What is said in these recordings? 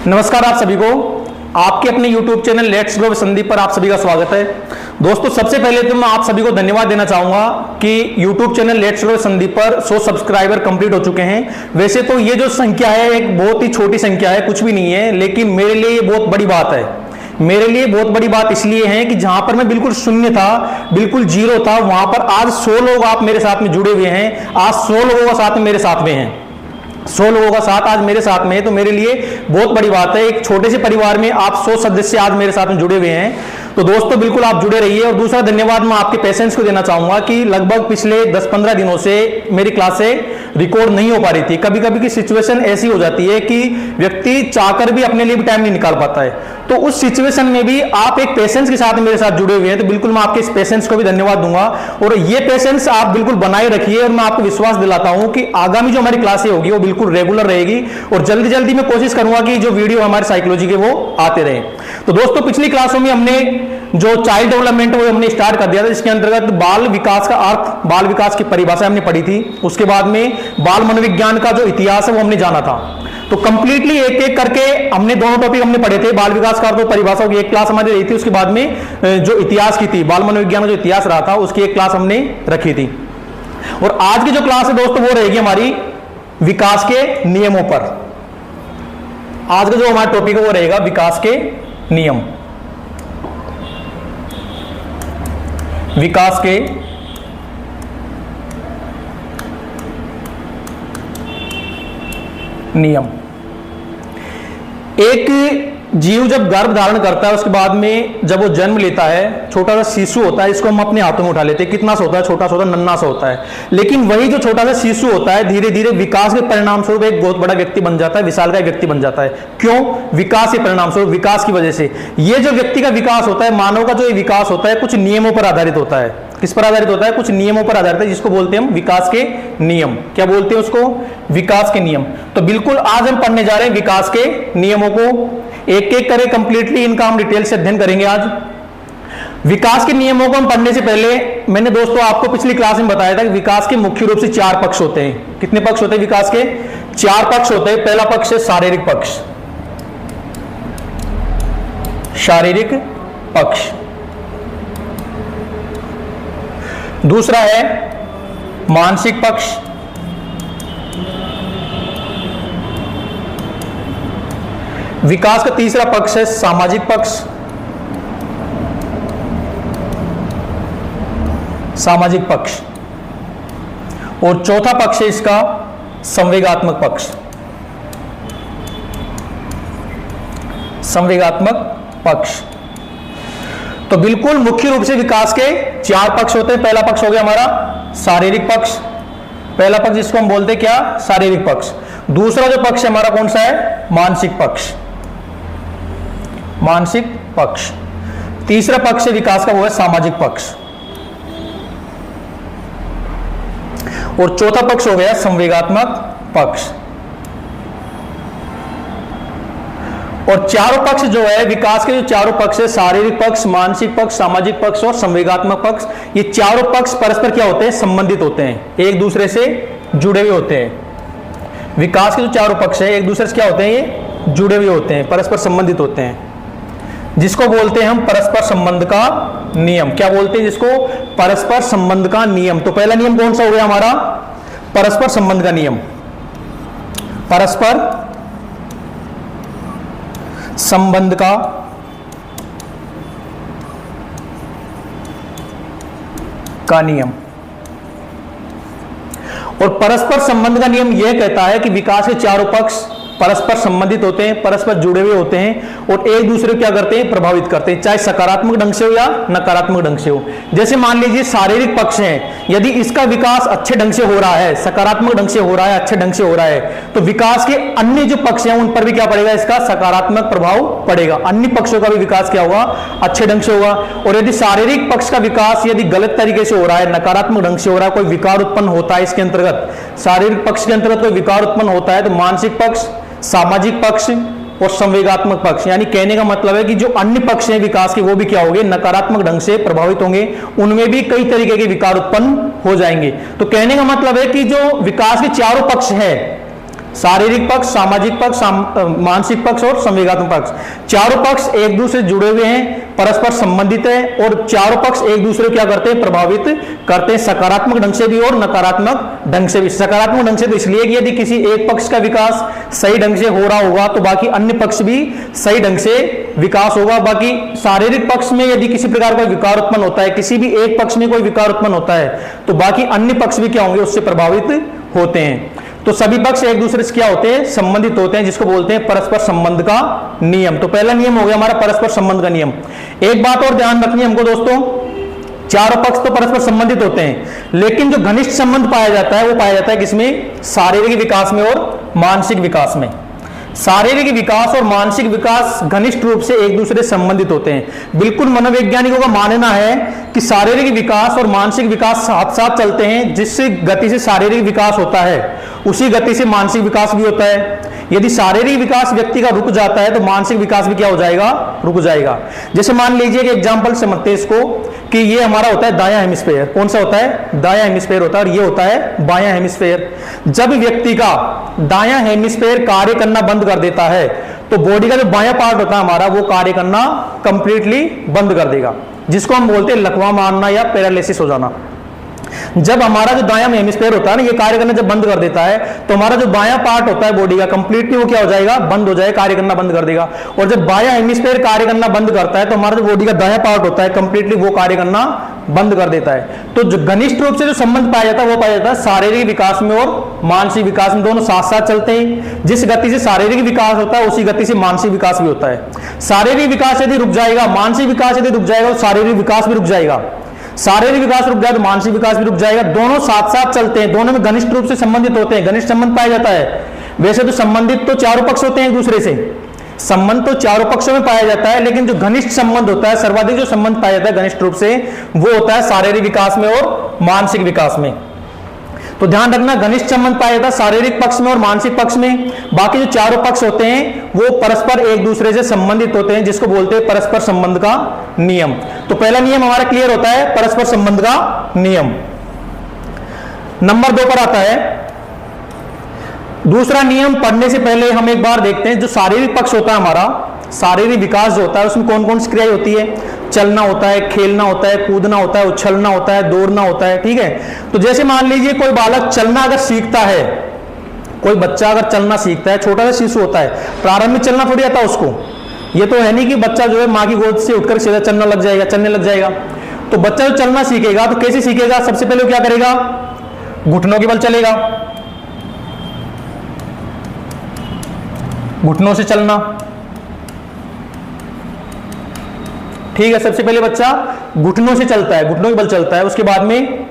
नमस्कार आप सभी को आपके अपने YouTube channel let's grow with Sandeep पर आप सभी का स्वागत है। दोस्तों सबसे पहले तो मैं आप सभी को धन्यवाद देना चाहूंगा कि YouTube channel let's grow with Sandeep पर 100 सब्सक्राइबर कंप्लीट हो चुके हैं। वैसे तो ये जो संख्या है एक बहुत ही छोटी संख्या है, कुछ भी नहीं है, लेकिन मेरे लिए ये बहुत बड़ी बात है। मेरे लिए बहुत बड़ी बात इसलिए है कि जहां पर मैं बिल्कुल शून्य था, बिल्कुल जीरो था, वहां पर आज 100 लोग आप मेरे साथ में जुड़े हुए हैं। आज 100 लोगों का साथ में मेरे साथ में हैं, 100 लोगों का साथ आज मेरे साथ में है, तो मेरे लिए बहुत बड़ी बात है। एक छोटे से परिवार में आप 100 सदस्य आज मेरे साथ में जुड़े हुए हैं, तो दोस्तों बिल्कुल आप जुड़े रहिए। और दूसरा धन्यवाद मैं आपके पेशेंस को देना चाहूंगा कि लगभग पिछले 10-15 दिनों से मेरी क्लासें रिकॉर्ड नहीं हो पा रही थी। कभी कभी की सिचुएशन ऐसी हो जाती है कि व्यक्ति चाहकर भी अपने लिए भी टाइम नहीं निकाल पाता है, तो उस सिचुएशन में भी आप एक पेशेंस के साथ मेरे साथ जुड़े हुए हैं, तो बिल्कुल मैं आपके इस पेशेंस को भी धन्यवाद दूंगा। और ये पेशेंस आप बिल्कुल बनाए रखिए और मैं आपको विश्वास दिलाता हूं कि आगामी जो हमारी क्लासें होगी वो बिल्कुल रेगुलर रहेगी और जल्दी जल्दी मैं कोशिश करूंगा कि जो वीडियो हमारे साइकोलॉजी के वो आते रहे। तो दोस्तों पिछली क्लासों में हमने जो चाइल्ड डेवलपमेंट वो हमने स्टार्ट कर दिया था, जिसके अंतर्गत बाल विकास का अर्थ, बाल विकास की परिभाषा हमने पढ़ी थी। उसके बाद में बाल मनोविज्ञान का जो इतिहास है वो हमने जाना था। तो कंप्लीटली एक एक करके हमने दोनों टॉपिक हमने पढ़े थे। बाल विकास का अर्थ और परिभाषा की एक क्लास हमारी रही थी, उसके बाद में जो इतिहास की थी, बाल मनोविज्ञान का जो इतिहास रहा था उसकी एक क्लास हमने रखी थी। और आज की जो क्लास है दोस्तों वो रहेगी हमारी विकास के नियमों पर। आज का जो हमारा टॉपिक है वो रहेगा विकास के नियम। विकास के नियम। एक जीव जब गर्भ धारण करता है उसके बाद में जब वो जन्म लेता है, छोटा सा शिशु होता है, इसको हम अपने हाथों में उठा लेते हैं। कितना सा होता है? छोटा सा होता है, नन्हा सा होता है। लेकिन वही जो छोटा सा शिशु होता है धीरे धीरे विकास के परिणाम स्वरूप एक बहुत बड़ा व्यक्ति बन जाता है, विशालकाय व्यक्ति बन जाता है। क्यों? विकास के परिणाम स्वरूप, विकास की वजह से। ये जो व्यक्ति का विकास होता है, मानव का जो विकास होता है, कुछ नियमों पर आधारित होता है। किस पर आधारित होता है? कुछ नियमों पर आधारित है, जिसको बोलते हैं हम विकास के नियम। क्या बोलते हैं उसको? विकास के नियम। तो बिल्कुल आज हम पढ़ने जा रहे हैं विकास के नियमों को, एक एक करे कंप्लीटली इनका हम डिटेल से अध्ययन करेंगे आज। विकास के नियमों को हम पढ़ने से पहले मैंने दोस्तों आपको पिछली क्लास में बताया था कि विकास के मुख्य रूप से 4 पक्ष होते हैं। कितने पक्ष होते हैं विकास के? 4 पक्ष होते हैं। पहला पक्ष है शारीरिक पक्ष, शारीरिक पक्ष। दूसरा है मानसिक पक्ष, विकास का तीसरा पक्ष है सामाजिक पक्ष, सामाजिक पक्ष। और चौथा पक्ष है इसका संवेगात्मक पक्ष, संवेगात्मक पक्ष। तो बिल्कुल मुख्य रूप से विकास के 4 पक्ष होते हैं। पहला पक्ष हो गया हमारा शारीरिक पक्ष, पहला पक्ष जिसको हम बोलते हैं क्या? शारीरिक पक्ष। दूसरा जो पक्ष हमारा कौन सा है? मानसिक पक्ष, मानसिक पक्ष। तीसरा पक्ष है विकास का वो है सामाजिक पक्ष। और चौथा पक्ष हो गया संवेगात्मक पक्ष। और चारों पक्ष जो है विकास के, जो चारों पक्ष है, शारीरिक पक्ष, मानसिक पक्ष, सामाजिक पक्ष और संवेगात्मक पक्ष, ये चारों पक्ष परस्पर क्या होते हैं? संबंधित होते हैं, एक दूसरे से जुड़े हुए होते हैं। विकास के जो चारों पक्ष है एक दूसरे से क्या होते हैं? ये जुड़े हुए होते हैं, परस्पर संबंधित होते हैं, जिसको बोलते हैं हम परस्पर संबंध का नियम। क्या बोलते हैं जिसको? परस्पर संबंध का नियम। तो पहला नियम कौन सा हो गया हमारा? परस्पर संबंध का नियम, परस्पर संबंध का नियम। और परस्पर संबंध का नियम यह कहता है कि विकास के चारों पक्ष परस्पर संबंधित होते हैं, परस्पर जुड़े हुए होते हैं और एक दूसरे को क्या करते हैं? प्रभावित करते हैं, चाहे सकारात्मक ढंग से हो या नकारात्मक ढंग से हो। जैसे मान लीजिए शारीरिक पक्ष है, यदि इसका विकास अच्छे ढंग से हो रहा है, सकारात्मक ढंग से हो रहा है, अच्छे ढंग से हो रहा है, तो विकास के अन्य जो पक्ष हैं उन पर भी क्या पड़ेगा? इसका सकारात्मक प्रभाव पड़ेगा। अन्य पक्षों का भी विकास क्या होगा? अच्छे ढंग से होगा। और यदि शारीरिक पक्ष का विकास यदि गलत तरीके से हो रहा है, नकारात्मक ढंग से हो रहा है, कोई विकार उत्पन्न होता है इसके अंतर्गत, शारीरिक पक्ष के अंतर्गत कोई विकार उत्पन्न होता है, तो मानसिक पक्ष, सामाजिक पक्ष और संवेगात्मक पक्ष, यानी कहने का मतलब है कि जो अन्य पक्ष हैं विकास के वो भी क्या होंगे? नकारात्मक ढंग से प्रभावित होंगे, उनमें भी कई तरीके के विकार उत्पन्न हो जाएंगे। तो कहने का मतलब है कि जो विकास के चारों पक्ष है, शारीरिक पक्ष, सामाजिक पक्ष, मानसिक पक्ष और संवेगात्मक पक्ष। चारों पक्ष एक दूसरे से जुड़े हुए हैं, परस्पर संबंधित है और चारों पक्ष एक दूसरे को क्या करते हैं, प्रभावित करते हैं, सकारात्मक ढंग से भी और नकारात्मक ढंग से भी। सकारात्मक ढंग से तो इसलिए कि यदि किसी एक पक्ष का विकास सही ढंग से हो रहा होगा तो बाकी अन्य पक्ष भी सही ढंग से विकास होगा। बाकी शारीरिक पक्ष में यदि किसी प्रकार का विकार उत्पन्न होता है, किसी भी एक पक्ष में कोई विकार उत्पन्न होता है तो बाकी अन्य पक्ष भी क्या होंगे, उससे प्रभावित होते हैं। तो सभी पक्ष एक दूसरे से क्या होते हैं, संबंधित होते हैं, जिसको बोलते हैं परस्पर संबंध का नियम। तो पहला नियम हो गया हमारा परस्पर संबंध का नियम। एक बात और ध्यान रखनी है हमको दोस्तों, चारों पक्ष तो परस्पर संबंधित होते हैं, लेकिन जो घनिष्ठ संबंध पाया जाता है वो पाया जाता है किसमें, शारीरिक विकास में और मानसिक विकास में। शारीरिक विकास और मानसिक विकास घनिष्ठ रूप से एक दूसरे से संबंधित होते हैं। बिल्कुल मनोवैज्ञानिकों का मानना है कि शारीरिक विकास और मानसिक विकास साथ साथ चलते हैं। जिस गति से शारीरिक विकास होता है उसी गति से मानसिक विकास भी होता है। यदि शारीरिक विकास व्यक्ति का रुक जाता है तो मानसिक विकास भी क्या हो जाएगा, रुक जाएगा। जैसे मान लीजिए कि एग्जांपल समझते हैं इसको कि ये हमारा होता है दायां हेमिस्फेयर। कौन सा होता है, दायां हेमिस्फेयर होता है, और ये होता है बायां हेमिस्फेयर। जब व्यक्ति का दायां हेमिस्फेयर कार्य करना बंद कर देता है तो बॉडी का जो बायां पार्ट होता है हमारा वो कार्य करना कंप्लीटली बंद कर देगा, जिसको हम बोलते हैं लकवा मारना या पैरालिसिस हो जाना। जब हमारा जो दायां हेमिस्फेयर होता है ना, ये कार्य करना जब बंद कर देता है तो हमारा जो बायां पार्ट होता है बॉडी का कंप्लीटली वो क्या हो जाएगा, बंद हो जाएगा, कार्य करना बंद कर देगा। और जब बायां हेमिस्फेयर कार्य करना बंद करता है तो हमारा जो बॉडी का दायां पार्ट होता है कंप्लीटली वो कार्य करना बंद कर देता है। तो जो घनिष्ठ रूप से जो संबंध पाया जाता है वो पाया जाता है शारीरिक विकास में और मानसिक विकास में, दोनों साथ साथ चलते हैं। जिस गति से शारीरिक विकास होता है उसी गति से मानसिक विकास भी होता है। शारीरिक विकास यदि रुक जाएगा, मानसिक विकास यदि रुक जाएगा तो शारीरिक विकास भी रुक जाएगा। शारीरिक विकास रुक जाए तो मानसिक विकास भी रुक जाएगा। दोनों साथ साथ चलते हैं, दोनों में घनिष्ठ रूप से संबंधित होते हैं, घनिष्ठ संबंध पाया जाता है। वैसे तो संबंधित तो चारों पक्ष होते हैं एक दूसरे से, संबंध तो चारों पक्षों में पाया जाता है, लेकिन जो घनिष्ठ संबंध होता है, सर्वाधिक जो संबंध पाया जाता है घनिष्ठ रूप से, वो होता है शारीरिक विकास में और मानसिक विकास में। तो ध्यान रखना, घनिष्ठ संबंध पाया जाता है शारीरिक पक्ष में और मानसिक पक्ष में। बाकी जो चारों पक्ष होते हैं वो परस्पर एक दूसरे से संबंधित होते हैं, जिसको बोलते हैं परस्पर संबंध का नियम। तो पहला नियम हमारा क्लियर होता है, परस्पर संबंध का नियम। नंबर 2 पर आता है दूसरा नियम। पढ़ने से पहले हम एक बार देखते हैं जो शारीरिक पक्ष होता है हमारा, शारीरिक विकास जो होता है उसमें कौन कौन सी क्रियाएं होती है। चलना होता है, खेलना होता है, कूदना होता है, उछलना होता है, दौड़ना होता है, ठीक है। तो जैसे मान लीजिए कोई बालक चलना अगर सीखता है, कोई बच्चा अगर चलना सीखता है, छोटा सा शिशु होता है, प्रारंभ में चलना थोड़ी आता उसको। ये तो है नहीं कि बच्चा जो है माँ की गोद से उठकर सीधा चलने लग जाएगा। तो बच्चा जो चलना सीखेगा तो कैसे सीखेगा, सबसे पहले वो क्या करेगा, घुटनों के बल चलेगा, घुटनों से चलना, ठीक है। सबसे पहले बच्चा घुटनों से चलता है, घुटनों के बल चलता है। उसके बाद में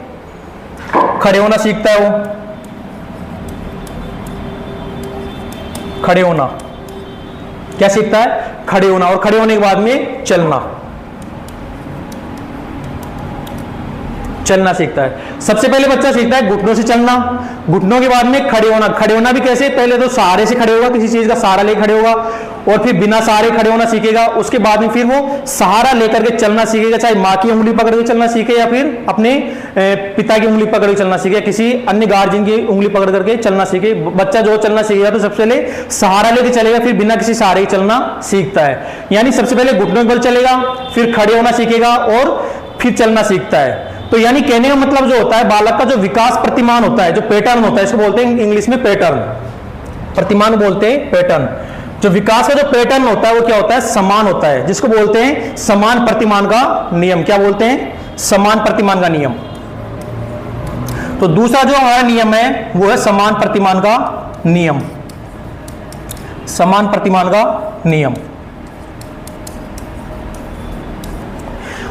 खड़े होना सीखता है, वो खड़े होना क्या सीखता है, खड़े होना, और खड़े होने के बाद में चलना सीखता है। सबसे पहले बच्चा सीखता है घुटनों से चलना, घुटनों के बाद में खड़े होना। खड़े होना भी कैसे, पहले तो सहारे से खड़े होगा, किसी चीज का सहारा लेकर खड़े होगा, और फिर बिना सहारे खड़े होना सीखेगा। उसके बाद में फिर वो सहारा लेकर के चलना सीखेगा, चाहे माँ की उंगली पकड़ के चलना सीखे या फिर अपने पिता की उंगली पकड़ के चलना सीखे, किसी अन्य गार्जियन की उंगली पकड़ करके चलना सीखे। बच्चा जो चलना सीखेगा तो सबसे पहले सहारा लेके चलेगा, फिर बिना किसी सहारे के चलना सीखता है। यानी सबसे पहले घुटनों के बल चलेगा, फिर खड़े होना सीखेगा और फिर चलना सीखता है। तो यानी कहने का मतलब जो होता है, बालक का जो विकास प्रतिमान होता है, जो पैटर्न होता है, इसको बोलते हैं इंग्लिश में पैटर्न, प्रतिमान बोलते हैं पैटर्न। जो विकास का जो पैटर्न होता है वो क्या होता है, समान होता है, जिसको बोलते हैं समान प्रतिमान का नियम। क्या बोलते हैं, समान प्रतिमान का नियम। तो दूसरा जो हमारा नियम है वो है समान प्रतिमान का नियम, समान प्रतिमान का नियम।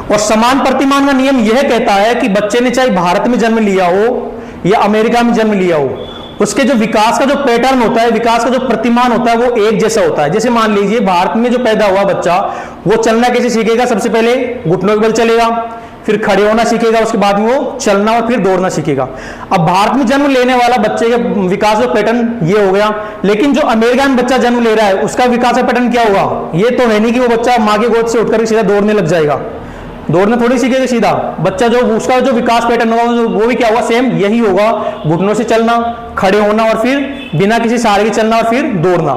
और समान प्रतिमान का नियम यह कहता है कि बच्चे ने चाहे भारत में जन्म लिया हो या अमेरिका में जन्म लिया हो, उसके जो विकास का जो पैटर्न होता है, विकास का जो प्रतिमान होता है वो एक जैसा होता है। जैसे मान लीजिए भारत में जो पैदा हुआ बच्चा, वो चलना कैसे सीखेगा, सबसे पहले घुटनों के बल चलेगा, फिर खड़े होना सीखेगा, उसके बाद में वो चलना और फिर दौड़ना सीखेगा। अब भारत में जन्म लेने वाला बच्चे का विकास का पैटर्न ये हो गया, लेकिन जो अमेरिका में बच्चा जन्म ले रहा है उसका विकास का पैटर्न क्या होगा, ये तो है नहीं कि वो बच्चा माँ की गोद से उठकर सीधा दौड़ने लग जाएगा, दौड़ना थोड़ी सीखेगा सीधा। बच्चा जो उसका जो विकास पैटर्न होगा वो भी क्या होगा, सेम यही होगा, घुटनों से चलना, खड़े होना और फिर बिना किसी सहारे के चलना और फिर दौड़ना।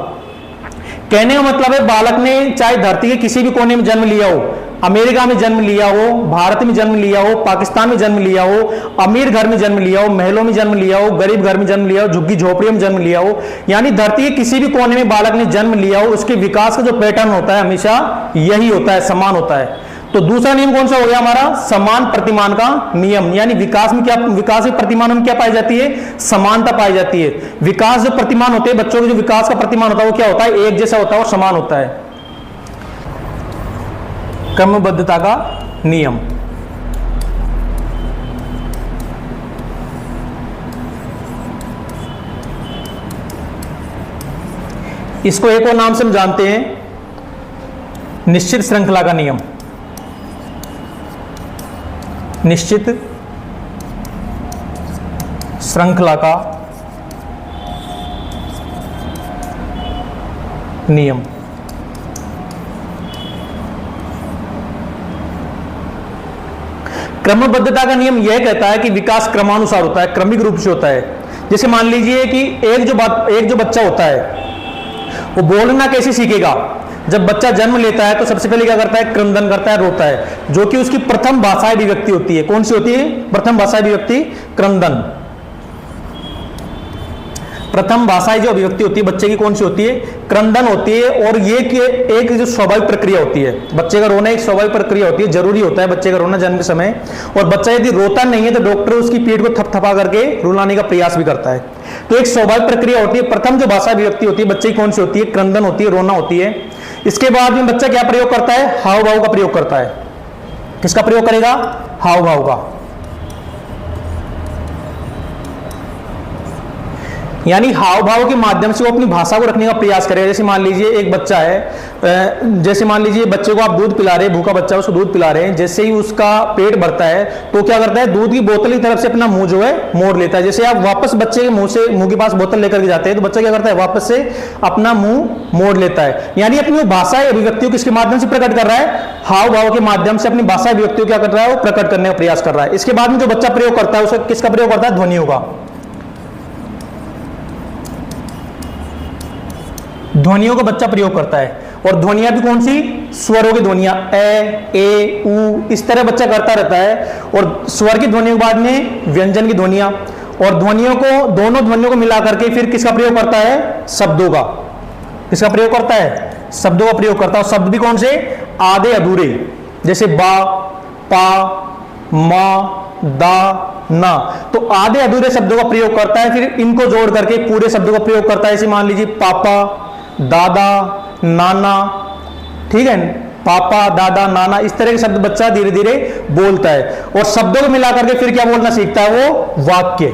कहने का मतलब है बालक ने चाहे धरती के किसी भी कोने में जन्म लिया हो, अमेरिका में जन्म लिया हो, भारत में जन्म लिया हो, पाकिस्तान में जन्म लिया हो, अमीर घर में जन्म लिया हो, महलों में जन्म लिया हो, गरीब घर में जन्म लिया हो, झुग्गी झोपड़ियों में जन्म लिया हो, यानी धरती के किसी भी कोने में बालक ने जन्म लिया हो, उसके विकास का जो पैटर्न होता है हमेशा यही होता है, समान होता है। तो दूसरा नियम कौन सा हो गया हमारा, समान प्रतिमान का नियम। यानी विकास में क्या, विकास के प्रतिमानों में क्या पाई जाती है, समानता पाई जाती है। विकास जो प्रतिमान होते हैं बच्चों के, जो विकास का प्रतिमान होता है वो क्या होता है, एक जैसा होता है और समान होता है। क्रमबद्धता का नियम। इसको एक और नाम से हम जानते हैं, निश्चित श्रृंखला का नियम। निश्चित श्रृंखला का नियम। क्रमबद्धता का नियम यह कहता है कि विकास क्रमानुसार होता है, क्रमिक रूप से होता है। जैसे मान लीजिए कि एक जो बच्चा होता है वो बोलना कैसे सीखेगा। जब बच्चा जन्म लेता है तो सबसे पहले क्या करता है, क्रंदन करता है, रोता है, जो कि उसकी प्रथम भाषाई अभिव्यक्ति होती है। कौन सी होती है, प्रथम भाषाई अभिव्यक्ति, क्रंदन। प्रथम भाषाई जो अभिव्यक्ति होती है बच्चे की कौन सी होती है, क्रंदन होती है। और ये एक जो स्वाभाविक प्रक्रिया होती है, बच्चे का रोना एक स्वाभाविक प्रक्रिया होती है, जरूरी होता है बच्चे का रोना जन्म के समय। और बच्चा यदि रोता नहीं है तो डॉक्टर उसकी पीठ को थपथपा करके रुलाने का प्रयास भी करता है। तो एक स्वाभाविक प्रक्रिया होती है। प्रथम जो भाषा अभिव्यक्ति होती है बच्चे की कौन सी होती है, क्रंदन होती है, रोना होती है। इसके बाद में बच्चा क्या प्रयोग करता है, हाव भाव का प्रयोग करता है। किसका प्रयोग करेगा, हाव भाव का। यानी हाव भाव के माध्यम से वो अपनी भाषा को रखने का प्रयास करेगा। जैसे मान लीजिए एक बच्चा है, जैसे मान लीजिए बच्चे को आप दूध पिला रहे हैं, भूखा बच्चा है उसको दूध पिला रहे हैं, जैसे ही उसका पेट भरता है तो क्या करता है, दूध की बोतल की तरफ से अपना मुंह जो है मोड़ लेता है। जैसे आप वापस बच्चे के मुंह के पास बोतल लेकर के जाते हैं तो बच्चा क्या करता है, वापस से अपना मुंह मोड़ लेता है। यानी अपनी भाषा अभिव्यक्तियों किसके माध्यम से प्रकट कर रहा है, हाव भाव के माध्यम से अपनी भाषा अभिव्यक्तियों क्या कर रहा है, वो प्रकट करने का प्रयास कर रहा है। इसके बाद में जो बच्चा प्रयोग करता है उसका किसका प्रयोग करता है, ध्वनियों का। ध्वनियों का बच्चा प्रयोग करता है। और ध्वनियां भी कौन सी, स्वरों की ध्वनियां, ए उ, इस तरह बच्चा करता रहता है। और स्वर की ध्वनियों के बाद में व्यंजन की ध्वनियां, और ध्वनियों को, दोनों ध्वनियों को मिला करके फिर किसका प्रयोग करता है, शब्दों का। किसका प्रयोग करता है, शब्दों का प्रयोग करता है। शब्द भी कौन से, आधे अधूरे, जैसे बा, पा, मा, दा, ना। तो आधे अधूरे शब्दों का प्रयोग करता है, फिर इनको जोड़ करके पूरे शब्दों का प्रयोग करता है। जैसे मान लीजिए पापा, दादा, नाना, ठीक है, पापा, दादा, नाना, इस तरह के शब्द बच्चा धीरे धीरे बोलता है। और शब्दों को मिला करके फिर क्या बोलना सीखता है, वो वाक्य।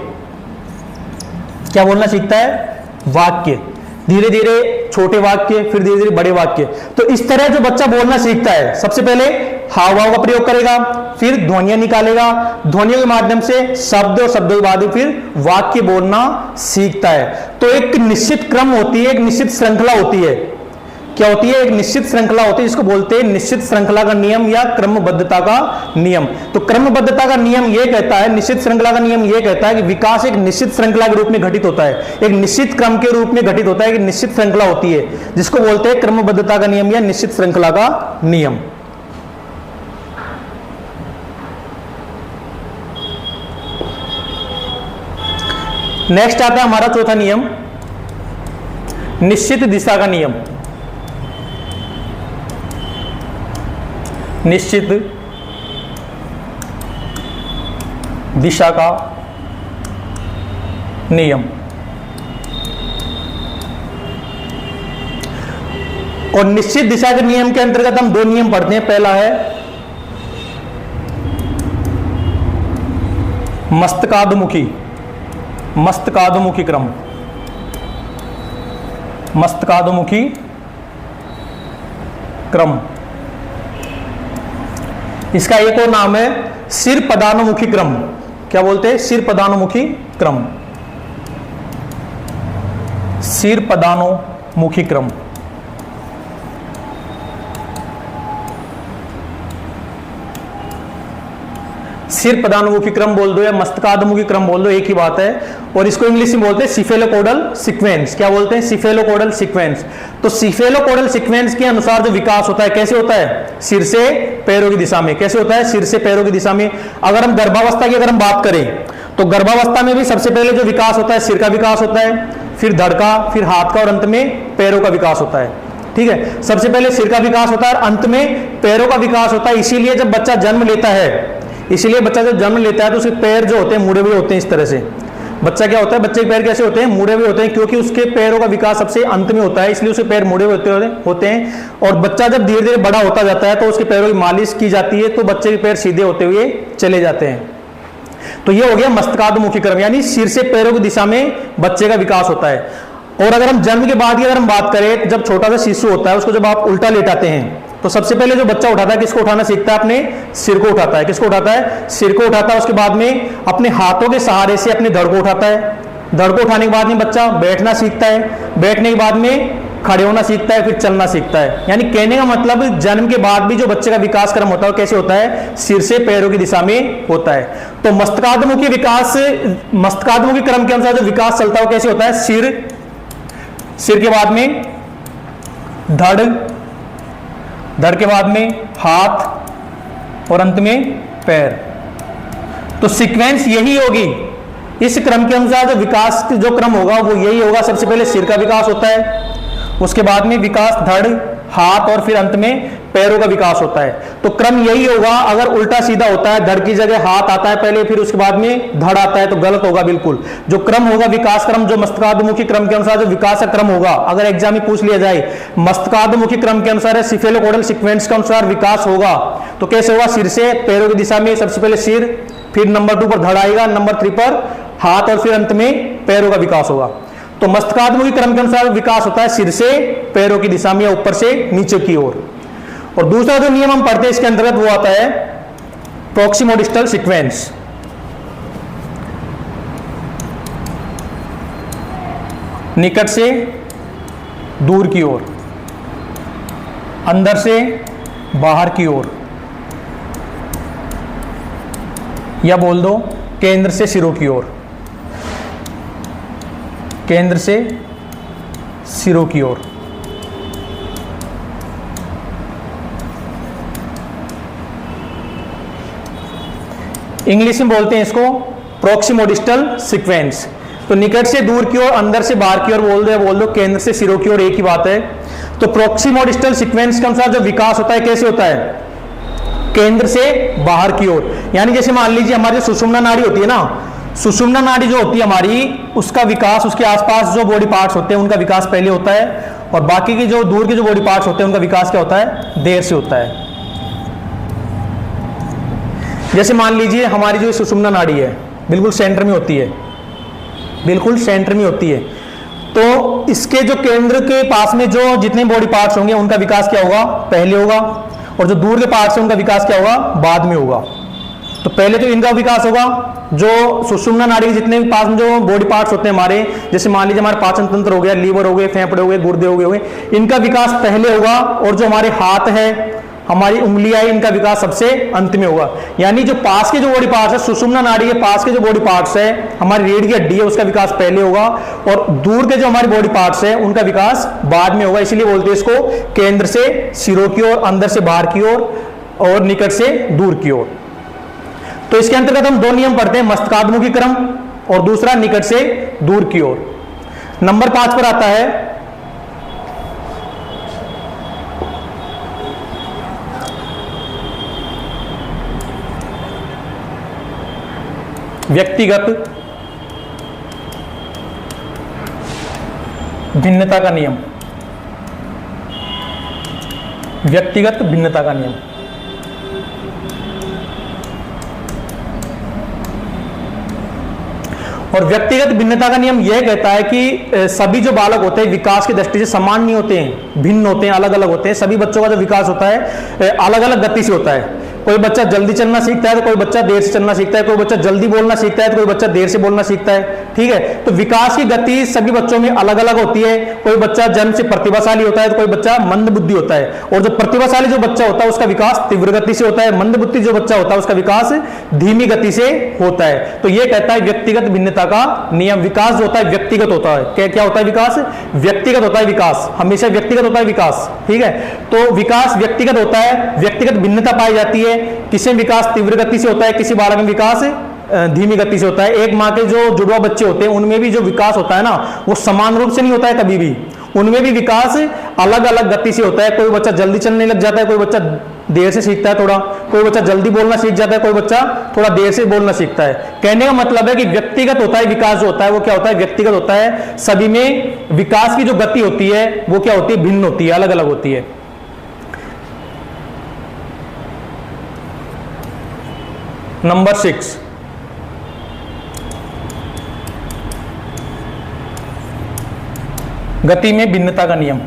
क्या बोलना सीखता है, वाक्य। धीरे धीरे छोटे वाक्य, फिर धीरे धीरे बड़े वाक्य। तो इस तरह जो बच्चा बोलना सीखता है, सबसे पहले हाव भाव का प्रयोग करेगा, फिर ध्वनियां निकालेगा, ध्वनियों के माध्यम से शब्द, और शब्दों के बाद फिर वाक्य बोलना सीखता है। तो एक निश्चित क्रम होती है, एक निश्चित श्रृंखला होती है। क्या होती है, एक निश्चित श्रृंखला होती है, जिसको बोलते हैं निश्चित श्रृंखला का नियम या क्रमबद्धता का नियम। तो क्रमबद्धता का नियम यह कहता है, निश्चित श्रृंखला का नियम यह कहता है कि विकास एक निश्चित श्रृंखला के रूप में घटित होता है, एक निश्चित क्रम के रूप में घटित होता है, एक निश्चित श्रृंखला होती है, जिसको बोलते हैं क्रमबद्धता का नियम या निश्चित श्रृंखला का नियम। नेक्स्ट आता है हमारा चौथा नियम, निश्चित दिशा का नियम। निश्चित दिशा का नियम। और निश्चित दिशा के नियम के अंतर्गत हम दो नियम पढ़ते हैं। पहला है मस्तकाधमुखी, मस्तकाधमुखी क्रम, मस्तकाधमुखी क्रम। इसका एक और नाम है सिर पदानुमुखी क्रम। क्या बोलते हैं, सिर पदानुमुखी क्रम, सिर पदानुमुखी क्रम। सिर प्रधानमुखी क्रम बोल दो या मस्तकाधमुखी क्रम बोल दो, एक ही बात है। और इसको इंग्लिश में बोलते हैं सिफेलोकोडल सीक्वेंस। क्या बोलते हैं? सिफेलोकोडल सीक्वेंस। तो सिफेलोकोडल सीक्वेंस के अनुसार जो विकास होता है कैसे होता है? सिर से पैरों की दिशा में। कैसे होता है? सिर से पैरों की दिशा में। अगर हम गर्भावस्था की अगर हम बात करें तो गर्भावस्था में भी सबसे पहले जो विकास होता है सिर का विकास होता है, फिर धड़ का, फिर हाथ का और अंत में पैरों का विकास होता है। ठीक है, सबसे पहले सिर का विकास होता है और अंत में पैरों का विकास होता है। इसीलिए जब बच्चा जन्म लेता है, इसीलिए बच्चा जब जन्म लेता है तो उसके पैर जो होते हैं मुड़े हुए होते हैं। इस तरह से बच्चा क्या होता है, बच्चे के पैर कैसे होते हैं? मुड़े हुए होते हैं, क्योंकि उसके पैरों का विकास सबसे अंत में होता है, इसलिए उसके पैर मुड़े हुए होते हैं। और बच्चा जब धीरे धीरे बड़ा होता जाता है तो उसके पैरों की मालिश की जाती है, तो बच्चे के पैर सीधे होते हुए चले जाते हैं। तो ये हो गया मस्तकाधमुखी क्रम, यानी सिर से पैरों की दिशा में बच्चे का विकास होता है। और अगर हम जन्म के बाद की अगर हम बात करें तो जब छोटा सा शिशु होता है उसको जब आप उल्टा लेटाते हैं तो सबसे पहले जो बच्चा उठाता है किसको उठाना सीखता है? अपने सिर को उठाता है। किसको उठाता है? सिर को उठाता है। उसके बाद में अपने हाथों के सहारे से अपने धड़ को उठाता है। धड़ को उठाने के बाद में बच्चा बैठना सीखता है। बैठने के बाद में खड़े होना सीखता है, फिर चलना सीखता है। यानी कहने का मतलब जन्म के बाद भी जो बच्चे का विकास क्रम होता है कैसे होता है? सिर से पैरों की दिशा में होता है। तो मस्तकाधमुखी विकास, मस्तकाधमुखी क्रम के अनुसार जो विकास चलता है वो कैसे होता है? सिर के बाद में धड़, धड़ के बाद में हाथ और अंत में पैर। तो सीक्वेंस यही होगी। इस क्रम के अनुसार जो विकास जो क्रम होगा वो यही होगा। सबसे पहले सिर का विकास होता है, उसके बाद में विकास धड़, हाथ और फिर अंत में पैरों का विकास होता है। तो क्रम यही होगा। अगर उल्टा सीधा होता है, धड़ की जगह हाथ आता है पहले, फिर उसके बाद में धड़ आता है, तो गलत होगा बिल्कुल। जो क्रम होगा विकास क्रम, जो मस्तकाधमुखी क्रम के अनुसार जो विकास का क्रम होगा, अगर एग्जाम में पूछ लिया जाए मस्तकाधमुखी क्रम के अनुसार सिफेलोकोडल सीक्वेंस के अनुसार विकास होगा तो कैसे होगा? सिर से पैरों की दिशा में सबसे पहले सिर, फिर नंबर 2 पर धड़ आएगा, नंबर 3 पर हाथ और फिर अंत में पैरों का विकास होगा। तो मस्तकाधमुखी क्रम के अनुसार विकास होता है सिर से पैरों की दिशा में, ऊपर से नीचे की ओर। और दूसरा जो नियम हम पढ़ते हैं इसके अंतर्गत वो आता है प्रॉक्सिमोडिस्टल सीक्वेंस। निकट से दूर की ओर, अंदर से बाहर की ओर, या बोल दो केंद्र से सिरों की ओर। केंद्र से सिरों की ओर। इंग्लिश में बोलते हैं इसको प्रॉक्सिमोडिस्टल सीक्वेंस। तो निकट से दूर की ओर, अंदर से बाहर की ओर बोल दो केंद्र से सिरों की ओर, एक ही बात है। तो प्रॉक्सिमोडिस्टल सीक्वेंस के अनुसार जो विकास होता है कैसे होता है? केंद्र से बाहर की ओर। यानी जैसे मान लीजिए हमारी सुषुम्ना नाड़ी होती है ना, सुषुम्ना नाड़ी जो होती है हमारी, उसका विकास उसके आसपास जो बॉडी पार्ट्स होते हैं उनका विकास पहले होता है, और बाकी के जो दूर के जो बॉडी पार्ट्स होते हैं उनका विकास क्या होता है? देर से होता है। जैसे मान लीजिए हमारी जो सुषुम्ना नाड़ी है बिल्कुल सेंटर में होती है, बिल्कुल सेंटर में होती है। तो इसके जो केंद्र के पास में जो जितने बॉडी पार्ट्स होंगे उनका विकास क्या होगा? पहले होगा, और जो दूर के पार्ट्स हैं उनका विकास क्या होगा? बाद में होगा। तो पहले तो इनका विकास होगा, जो सुषुम्ना नाड़ी के जितने भी पास में जो बॉडी पार्ट्स होते हैं हमारे, जैसे मान लीजिए हमारे पाचन तंत्र हो गया, लीवर हो गए, फेफड़े हो गए, गुर्दे हो गए, इनका विकास पहले होगा। और जो हमारे हाथ है, हमारी उंगलियां है, इनका विकास सबसे अंत में होगा। यानी जो पास के जो बॉडी पार्ट्स है, सुषुम्ना नाड़ी के पास के जो बॉडी पार्ट्स है, हमारी रीढ़ की हड्डी है, उसका विकास पहले होगा, और दूर के जो हमारी बॉडी पार्ट्स है उनका विकास बाद में होगा। इसीलिए बोलते हैं इसको केंद्र से सिरों की ओर, अंदर से बाहर की ओर, और निकट से दूर की ओर। तो इसके अंतर्गत हम 2 नियम पढ़ते हैं, मस्तकाधमुखी क्रम और दूसरा निकट से दूर की ओर। नंबर 5 पर आता है व्यक्तिगत भिन्नता का नियम। व्यक्तिगत भिन्नता का नियम। और व्यक्तिगत भिन्नता का नियम यह कहता है कि सभी जो बालक होते हैं विकास की दृष्टि से समान नहीं होते हैं, भिन्न होते हैं, अलग अलग होते हैं। सभी बच्चों का जो विकास होता है अलग अलग गति से होता है। कोई बच्चा जल्दी चलना सीखता है तो कोई बच्चा देर से चलना सीखता है, कोई बच्चा जल्दी बोलना सीखता है तो कोई बच्चा देर से बोलना सीखता है। ठीक है, तो विकास की गति सभी बच्चों में अलग अलग होती है। कोई बच्चा जन्म से प्रतिभाशाली होता है तो कोई बच्चा मंद बुद्धि होता है, और जो प्रतिभाशाली जो बच्चा होता है उसका विकास तीव्र गति से होता है, मंद बुद्धि जो बच्चा होता है उसका विकास धीमी गति से होता है। तो ये कहता है व्यक्तिगत भिन्नता का नियम। विकास जो होता है व्यक्तिगत होता है। क्या क्या होता है? विकास व्यक्तिगत होता है। विकास हमेशा व्यक्तिगत होता है विकास। ठीक है, तो विकास व्यक्तिगत होता है, व्यक्तिगत भिन्नता पाई जाती है। किसी में विकास तीव्र गति से होता है, किसी बालक में विकास धीमी गति से होता है। एक माँ के जो जुड़वा बच्चे होते हैं उनमें भी जो विकास होता है ना वो समान रूप से नहीं होता है कभी भी, उनमें भी विकास अलग अलग गति से होता है। कोई बच्चा जल्दी चलने लग जाता है, कोई बच्चा देर से सीखता है थोड़ा, कोई बच्चा जल्दी बोलना सीख जाता है, कोई बच्चा थोड़ा देर से बोलना सीखता है। कहने का मतलब है कि व्यक्तिगत होता है विकास जो होता है वो क्या होता है? व्यक्तिगत होता है। सभी में विकास की जो गति होती है वो क्या होती है? भिन्न होती है, अलग अलग होती है। नंबर 6, गति में भिन्नता का नियम।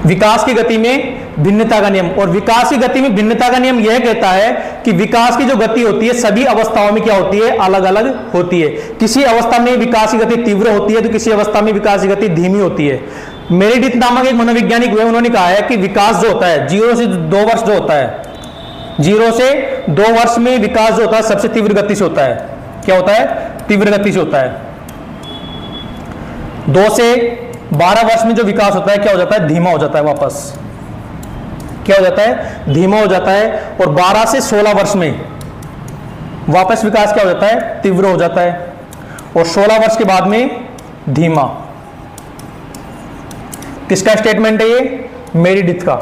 विकास की गति में भिन्नता का नियम, और विकास की गति में भिन्नता का नियम यह कहता है कि विकास की जो गति होती है सभी अवस्थाओं में क्या होती है? अलग अलग होती है। किसी अवस्था में विकास की गति तीव्र होती है तो किसी अवस्था में विकास की गति धीमी होती है। मेरिडिथ नामक एक मनोवैज्ञानिक हुए, उन्होंने कहा है कि विकास जो होता है 0 से 2 वर्ष जो होता है, 0 से 2 वर्ष में विकास जो होता है सबसे तीव्र गति से होता है। क्या होता है? तीव्र गति से होता है। 2 से 12 वर्ष में जो विकास होता है क्या हो जाता है? धीमा हो जाता है वापस। क्या हो जाता है? धीमा हो जाता है। और 12 से 16 वर्ष में वापस विकास क्या हो जाता है? तीव्र हो जाता है। और 16 वर्ष के बाद में धीमा। किसका स्टेटमेंट है ये? मेरिडिथ का।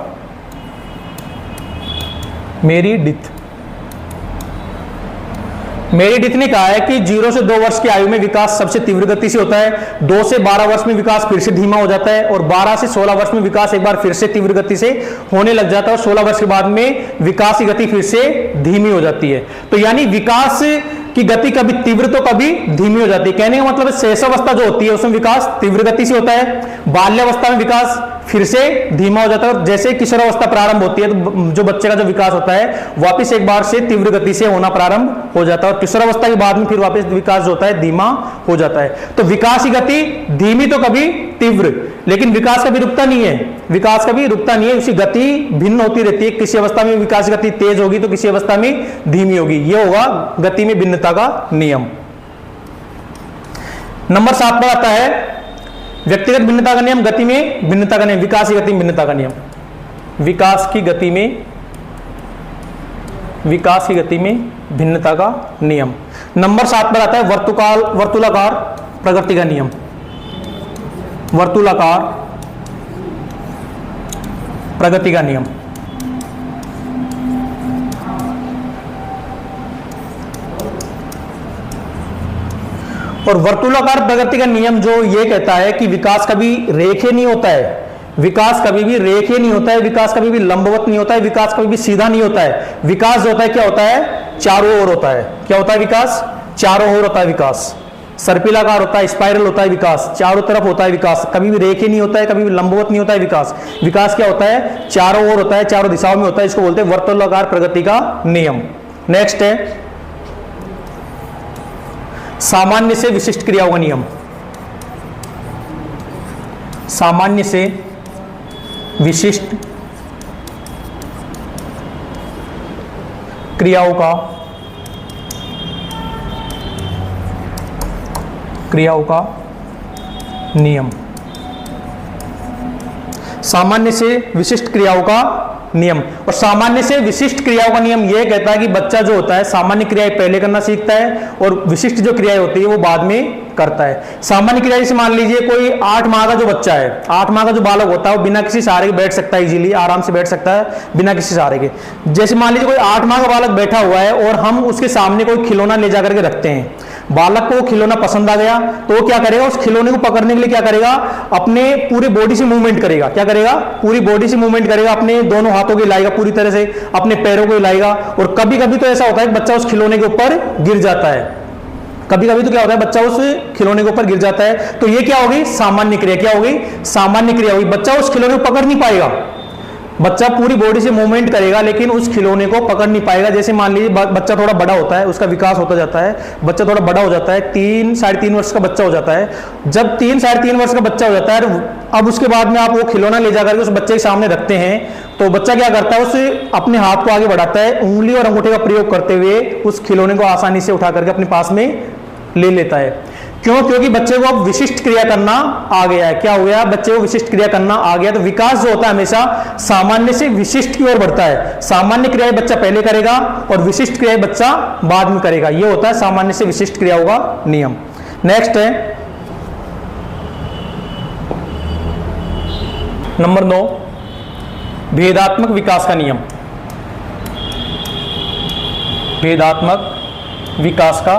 मेरिडिथ ने कहा है कि 0 से 2 वर्ष की आयु में विकास सबसे तीव्र गति से होता है, 2 से 12 वर्ष में विकास फिर से धीमा हो जाता है, और 12 से 16 वर्ष में विकास एक बार फिर से तीव्र गति से होने लग जाता है, और 16 वर्ष के बाद में विकास की गति फिर से धीमी हो जाती है। तो यानी विकास की गति कभी तीव्र तो कभी धीमी हो जाती है। कहने का मतलब शैशवावस्था जो होती है उसमें विकास तीव्र गति से होता है, बाल्यावस्था में विकास फिर से धीमा हो जाता है, और जैसे किशोरावस्था प्रारंभ होती है तो जो बच्चे का जो विकास होता है वापस एक बार से तीव्र गति से होना प्रारंभ हो जाता है, और किशोरावस्था के बाद में फिर वापस विकास जो होता है धीमा हो जाता है। तो विकास की गति धीमी तो कभी तीव्र, लेकिन विकास कभी रुकता नहीं है। विकास कभी रुकता नहीं है, उसकी गति भिन्न होती रहती है। किसी अवस्था में विकास की गति तेज होगी तो किसी अवस्था में धीमी होगी। यह होगा गति में भिन्नता का नियम। नंबर 7 पर आता है व्यक्तिगत भिन्नता का नियम, गति में भिन्नता का नियम, विकास की गति में भिन्नता का नियम। विकास की गति में भिन्नता का नियम। नंबर 7 पर आता है वर्तुलाकार प्रगति का नियम। वर्तुलाकार प्रगति का नियम। और वर्तुलाकार प्रगति का नियम जो ये कहता है कि विकास कभी रेखीय नहीं होता है, विकास कभी भी रेखीय नहीं होता है, विकास कभी भी लंबवत नहीं होता है, विकास कभी भी सीधा नहीं होता है। विकास जो होता है क्या होता है? चारों ओर होता है। क्या होता है? विकास चारों ओर होता है। विकास सर्पिलाकार होता है, स्पाइरल होता है। विकास चारों तरफ होता है। विकास कभी भी रेखीय नहीं होता है, कभी भी लंबवत नहीं होता है। विकास क्या होता है? चारों ओर होता है, चारों दिशाओं में होता है। इसको बोलते हैं वर्तुलाकार प्रगति का नियम। नेक्स्ट है सामान्य से विशिष्ट क्रियाओं का नियम। सामान्य से विशिष्ट क्रियाओं का नियम। सामान्य से विशिष्ट क्रियाओं का नियम। और सामान्य से विशिष्ट क्रियाओं का नियम यह कहता है कि बच्चा जो होता है सामान्य क्रियाएं पहले करना सीखता है और विशिष्ट जो क्रियाएं होती है वो बाद में करता है। सामान्य क्रिया जैसे मान लीजिए कोई 8 माह का जो बच्चा है, 8 माह का जो बालक होता है वो बिना किसी सहारे के बैठ सकता है, इजीली आराम से बैठ सकता है बिना किसी सहारे के। जैसे मान लीजिए कोई 8 माह का बालक बैठा हुआ है और हम उसके सामने कोई खिलौना ले जाकर के रखते हैं, बालक को वो खिलौना पसंद आ गया तो वो क्या करेगा? उस खिलौने को पकड़ने के लिए क्या करेगा? अपने पूरे बॉडी से मूवमेंट करेगा। क्या करेगा? पूरी बॉडी से मूवमेंट करेगा, अपने दोनों हाथों को हिलाएगा पूरी तरह से, अपने पैरों को हिलाएगा। और कभी कभी तो ऐसा होता है कि बच्चा उस खिलौने के ऊपर गिर जाता है, कभी कभी तो क्या होता है, बच्चा उस खिलौने के ऊपर गिर जाता है, तो ये क्या होगी, सामान्य क्रिया। क्या होगी, सामान्य क्रिया होगी। बच्चा उस खिलौने को पकड़ नहीं पाएगा, बच्चा पूरी बॉडी से मूवमेंट करेगा लेकिन उस खिलौने को पकड़ नहीं पाएगा। जैसे मान लीजिए बच्चा थोड़ा बड़ा होता है, उसका विकास होता जाता है, बच्चा थोड़ा बड़ा हो जाता है, 3 साढ़े 3 वर्ष का बच्चा हो जाता है। जब 3 साढ़े 3 वर्ष का बच्चा हो जाता है, अब उसके बाद में आप वो खिलौना ले जाकर के उस बच्चे के सामने रखते हैं, तो बच्चा क्या करता है, उस अपने हाथ को आगे बढ़ाता है, उंगली और अंगूठे का प्रयोग करते हुए उस खिलौने को आसानी से उठा करके अपने पास में ले लेता है। क्यों, क्योंकि बच्चे को अब विशिष्ट क्रिया करना आ गया है। क्या हो गया, बच्चे को विशिष्ट क्रिया करना आ गया। तो विकास जो होता है हमेशा सामान्य से विशिष्ट की ओर बढ़ता है। सामान्य क्रियाएं बच्चा पहले करेगा और विशिष्ट क्रियाएं बच्चा बाद में करेगा। यह होता है सामान्य से विशिष्ट क्रियाओं का नियम। नेक्स्ट है नंबर 9, भेदात्मक विकास का नियम। भेदात्मक विकास का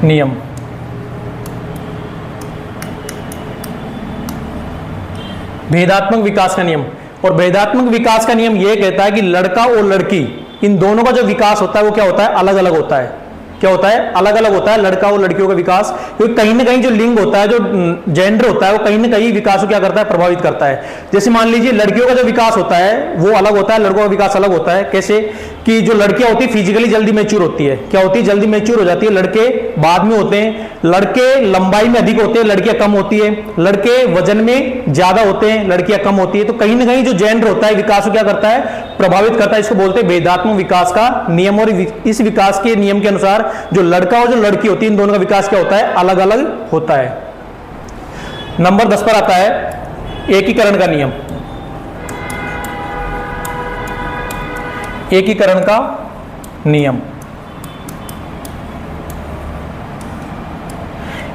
नियम। भेदात्मक विकास का नियम, और भेदात्मक विकास का नियम यह कहता है कि लड़का और लड़की, इन दोनों का जो विकास होता है वो क्या होता है, अलग अलग होता है। क्या होता है, अलग अलग होता है लड़का और लड़कियों का विकास। क्योंकि कहीं ना कहीं जो लिंग होता है, जो जेंडर होता है, वो कहीं ना कहीं विकास को क्या करता है, प्रभावित करता है। जैसे मान लीजिए लड़कियों का जो विकास होता है वो अलग होता है, लड़कों का विकास अलग होता है। कैसे कि जो लड़कियां होती है फिजिकली जल्दी मैच्योर होती है। क्या होती है, जल्दी मैच्योर हो जाती है। लड़के बाद में होते हैं। लड़के लंबाई में अधिक होते हैं, लड़कियां कम होती है। लड़के वजन में ज्यादा होते हैं, लड़कियां कम होती है। तो कहीं ना कहीं जो जेंडर होता है विकास को क्या करता है, प्रभावित करता है। इसको बोलते हैं भेदात्मक विकास का नियम। और इस विकास के नियम के अनुसार जो लड़का और जो लड़की होती है, इन दोनों का विकास क्या होता है, अलग अलग होता है। नंबर 10 पर आता है एकीकरण का नियम। एकीकरण का नियम।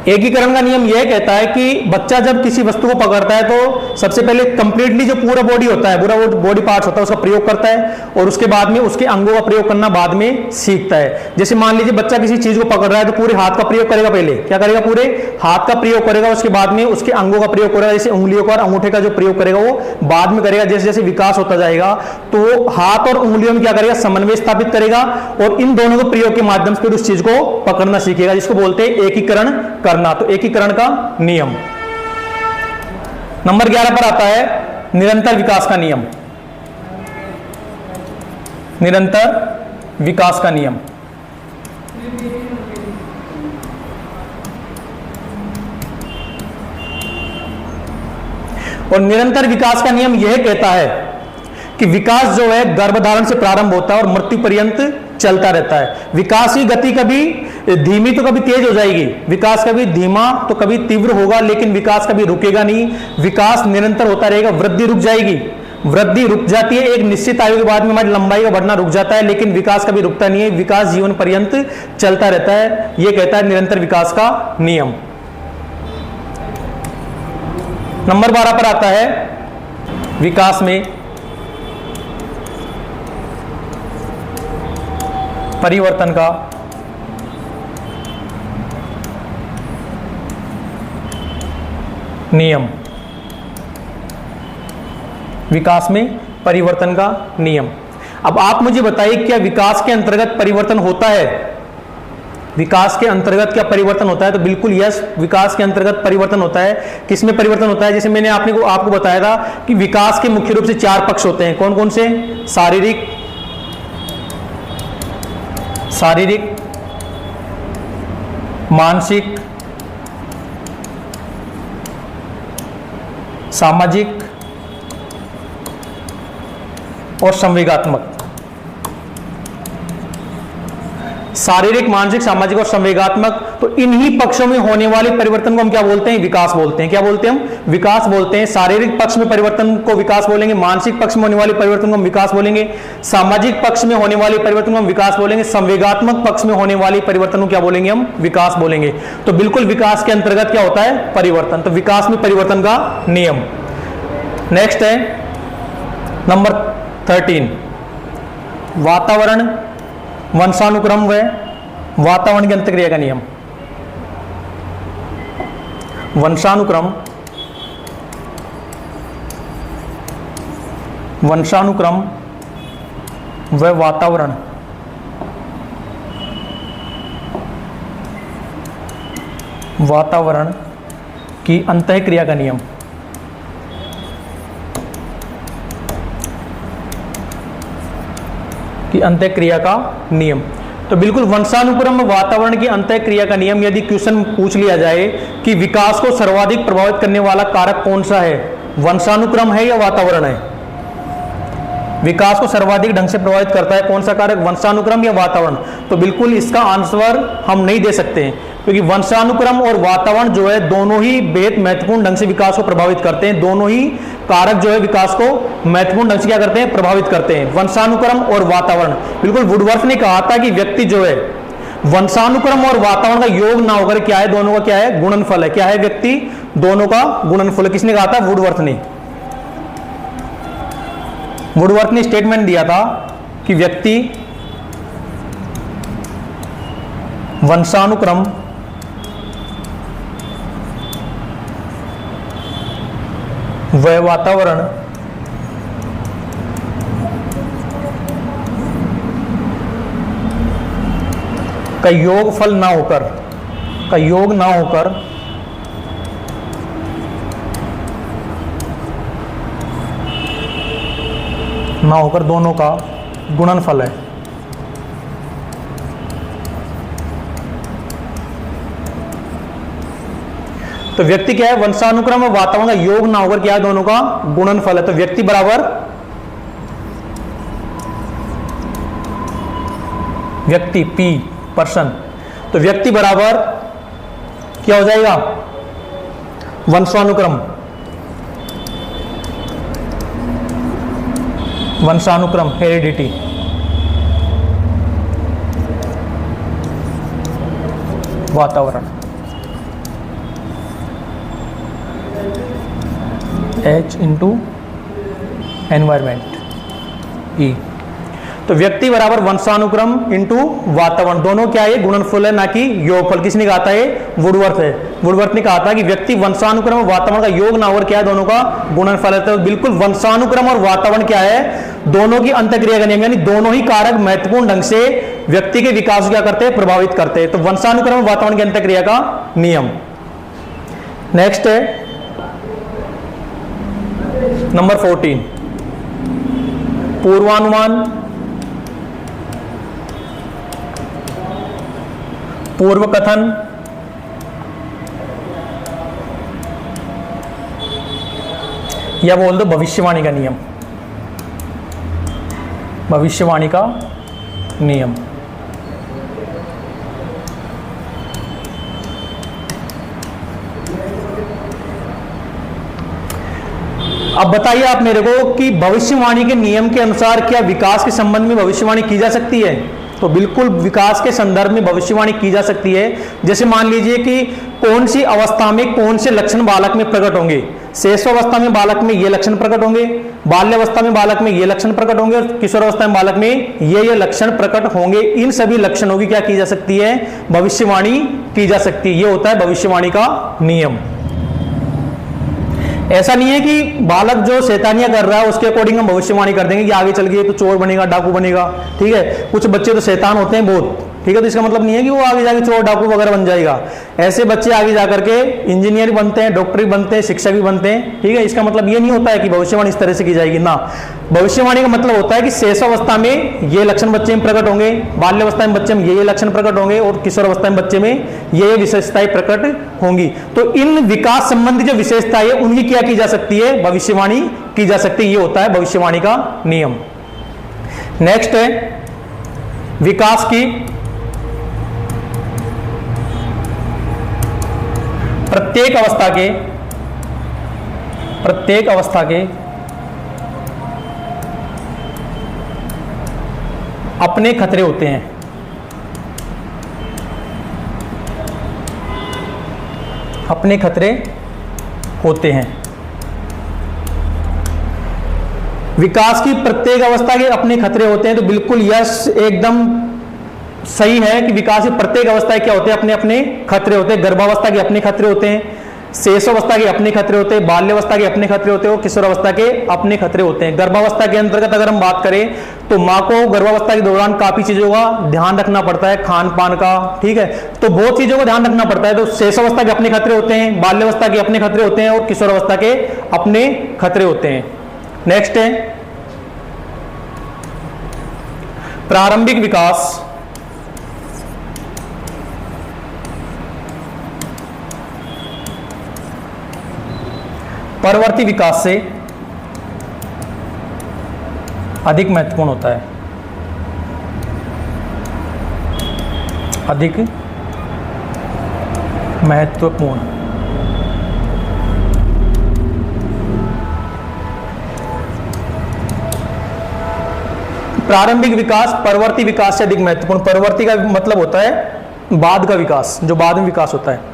एकीकरण का नियम यह कहता है कि बच्चा जब किसी वस्तु को पकड़ता है तो सबसे पहले कंप्लीटली जो पूरा बॉडी होता है, पूरा बॉडी पार्ट्स होता है, उसका प्रयोग करता है और उसके बाद में उसके अंगों का प्रयोग करना बाद में सीखता है। जैसे मान लीजिए बच्चा किसी चीज को पकड़ रहा है तो पूरे हाथ का प्रयोग करेगा, पहले क्या करेगा, पूरे हाथ का प्रयोग करेगा, उसके बाद में उसके अंगों का प्रयोग करेगा। जैसे उंगलियों का और अंगूठे का जो प्रयोग करेगा वो बाद में करेगा। जैसे जैसे विकास होता जाएगा तो हाथ और उंगलियों में क्या करेगा, समन्वय स्थापित करेगा और इन दोनों के प्रयोग के माध्यम से फिर उस चीज को पकड़ना सीखेगा, जिसको बोलते हैं एकीकरण करना। तो एकीकरण का नियम। नंबर 11 पर आता है निरंतर विकास का नियम। निरंतर विकास का नियम। और निरंतर विकास का नियम यह कहता है कि विकास जो है गर्भधारण से प्रारंभ होता है और मृत्यु पर्यंत चलता रहता है। विकास की गति कभी धीमी तो कभी तेज हो जाएगी, विकास कभी धीमा तो कभी तीव्र होगा, लेकिन विकास कभी रुकेगा नहीं। विकास निरंतर होता रहेगा। वृद्धि रुक जाएगी, वृद्धि रुक जाती है, एक निश्चित आयु के बाद में हमारी लंबाई का बढ़ना रुक जाता है, लेकिन विकास कभी रुकता नहीं है। विकास जीवन पर्यंत चलता रहता है, यह कहता है निरंतर विकास का नियम। नंबर 12 पर आता है विकास में परिवर्तन का नियम। विकास में परिवर्तन का नियम। अब आप मुझे बताइए क्या विकास के अंतर्गत परिवर्तन होता है? विकास के अंतर्गत क्या परिवर्तन होता है? तो बिल्कुल यस, विकास के अंतर्गत परिवर्तन होता है। किसमें परिवर्तन होता है? जैसे मैंने आपको बताया था कि विकास के मुख्य रूप से 4 पक्ष होते हैं। कौन कौन से? शारीरिक, मानसिक, सामाजिक और संवेगात्मक। शारीरिक, मानसिक, सामाजिक और संवेगात्मक। तो इन्हीं पक्षों में होने वाले परिवर्तन को हम क्या बोलते हैं? विकास बोलते हैं। क्या बोलते हैं हम? विकास बोलते हैं। शारीरिक पक्ष में परिवर्तन को विकास बोलेंगे, मानसिक पक्ष में होने वाले परिवर्तन को हम विकास बोलेंगे, सामाजिक पक्ष में होने वाले परिवर्तन को हम विकास बोलेंगे, संवेगात्मक पक्ष में होने वाले परिवर्तन को क्या बोलेंगे? हम विकास बोलेंगे। तो बिल्कुल विकास के अंतर्गत क्या होता है? परिवर्तन। तो विकास में परिवर्तन का नियम। नेक्स्ट है नंबर 13, वातावरण, वंशानुक्रम व वातावरण की अंतःक्रिया का नियम। वंशानुक्रम व वातावरण वातावरण की अंतःक्रिया का नियम। की अंतःक्रिया का नियम। तो बिल्कुल वंशानुक्रम वातावरण की अंतःक्रिया का नियम, यदि क्वेश्चन पूछ लिया जाए कि विकास को सर्वाधिक प्रभावित करने वाला कारक कौन सा है, वंशानुक्रम है या वातावरण है? विकास को सर्वाधिक ढंग से प्रभावित करता है कौन सा कारक, वंशानुक्रम या वातावरण? तो बिल्कुल इसका आंसर हम नहीं दे सकते हैं, क्योंकि वंशानुक्रम और वातावरण जो है दोनों ही बेहद महत्वपूर्ण ढंग से विकास को प्रभावित करते हैं। दोनों ही कारक जो है विकास को महत्वपूर्ण ढंग से क्या करते हैं, प्रभावित करते हैं, वंशानुक्रम और वातावरण। बिल्कुल वुडवर्थ ने कहा था कि व्यक्ति जो है वंशानुक्रम और वातावरण का योग ना होकर क्या है, दोनों का क्या है, गुणनफल है। क्या है? व्यक्ति दोनों का गुणनफल। किसने कहा था? वुडवर्थ ने। वुडवर्थ ने स्टेटमेंट दिया था कि व्यक्ति वंशानुक्रम व वातावरण का योगफल ना होकर दोनों का गुणनफल है। तो व्यक्ति क्या है, वंशानुक्रम और वातावरण का योग ना होकर क्या है, दोनों का गुणनफल है। तो व्यक्ति बराबर व्यक्ति P पर्सन, तो व्यक्ति बराबर क्या हो जाएगा, वंशानुक्रम हेरिडिटी। वातावरण H इंटू एनवायरमेंट E। तो व्यक्ति बराबर वंशानुक्रम इंटू वातावरण, दोनों क्या है, गुणनफल है ना कि योगफल। किसने कहा था? ये वुडवर्थ है। वुडवर्थ ने कहा था कि व्यक्ति वंशानुक्रम और वातावरण का योग ना होकर क्या है, दोनों का गुणनफल है। तो बिल्कुल वंशानुक्रम और वातावरण क्या है, दोनों की अंतःक्रिया का नियम, यानी दोनों ही कारक महत्वपूर्ण ढंग से व्यक्ति के विकास को क्या करते हैं, प्रभावित करते हैं। तो वंशानुक्रम और वातावरण की अंतःक्रिया का नियम। नेक्स्ट है नंबर 14, पूर्वानुमान, पूर्व कथन, या बोल दो भविष्यवाणी का नियम। भविष्यवाणी का नियम। अब बताइए आप मेरे को कि भविष्यवाणी के नियम के अनुसार क्या विकास के संबंध में भविष्यवाणी की जा सकती है? तो बिल्कुल विकास के संदर्भ में भविष्यवाणी की जा सकती है। जैसे मान लीजिए कि कौन सी अवस्था में कौन से लक्षण बालक में प्रकट होंगे। शैशवावस्था में बालक में ये लक्षण प्रकट होंगे, बाल्यावस्था में बालक में ये लक्षण प्रकट होंगे, और किशोरावस्था में बालक में ये लक्षण प्रकट होंगे। इन सभी लक्षणों की क्या की जा सकती है, भविष्यवाणी की जा सकती है। ये होता है भविष्यवाणी का नियम। ऐसा नहीं है कि बालक जो शैतानियां कर रहा है उसके अकॉर्डिंग हम भविष्यवाणी कर देंगे कि आगे चल के तो चोर बनेगा, डाकू बनेगा। ठीक है, कुछ बच्चे तो शैतान होते हैं बहुत, ठीक है, तो इसका मतलब नहीं है कि वो आगे जाके चोर डाकू वगैरह बन जाएगा। ऐसे बच्चे आगे जाकर के इंजीनियर बनते हैं, डॉक्टर भी बनते हैं, शिक्षक भी बनते हैं। ठीक है, इसका मतलब ये नहीं होता है कि भविष्यवाणी इस तरह से की जाएगी ना। भविष्यवाणी का मतलब होता है कि शैशवावस्था में ये लक्षण बच्चे में प्रकट होंगे, बाल्यावस्था में बच्चे में ये लक्षण प्रकट होंगे, और किशोरावस्था में बच्चे में ये विशेषताएं प्रकट होंगी। तो इन विकास संबंधी जो विशेषताएं है उनकी क्या की जा सकती है, भविष्यवाणी की जा सकती है। ये होता है भविष्यवाणी का नियम। नेक्स्ट है विकास की प्रत्येक अवस्था के अपने खतरे होते हैं। अपने खतरे होते हैं। विकास की प्रत्येक अवस्था के अपने खतरे होते हैं। तो बिल्कुल यस, एकदम सही है कि विकास की प्रत्येक अवस्था क्या होते हैं, अपने अपने खतरे होते हैं। गर्भावस्था के अपने खतरे होते हैं, शेषावस्था के अपने खतरे होते हैं, बाल्यावस्था के अपने खतरे होते हैं और किशोरावस्था के अपने खतरे होते हैं। गर्भावस्था के अंतर्गत अगर हम बात करें तो माँ को गर्भावस्था के दौरान काफी चीजों का ध्यान रखना पड़ता है, खान पान का, ठीक है, तो बहुत चीजों का ध्यान रखना पड़ता है। तो शेषावस्था के अपने खतरे होते हैं, बाल्यावस्था के अपने खतरे होते हैं और किशोरावस्था के अपने खतरे होते हैं। नेक्स्ट है प्रारंभिक विकास। परवर्ती विकास से अधिक महत्वपूर्ण होता है, अधिक महत्वपूर्ण। प्रारंभिक विकास परवर्ती विकास से अधिक महत्वपूर्ण। परवर्ती का मतलब होता है बाद का विकास, जो बाद में विकास होता है।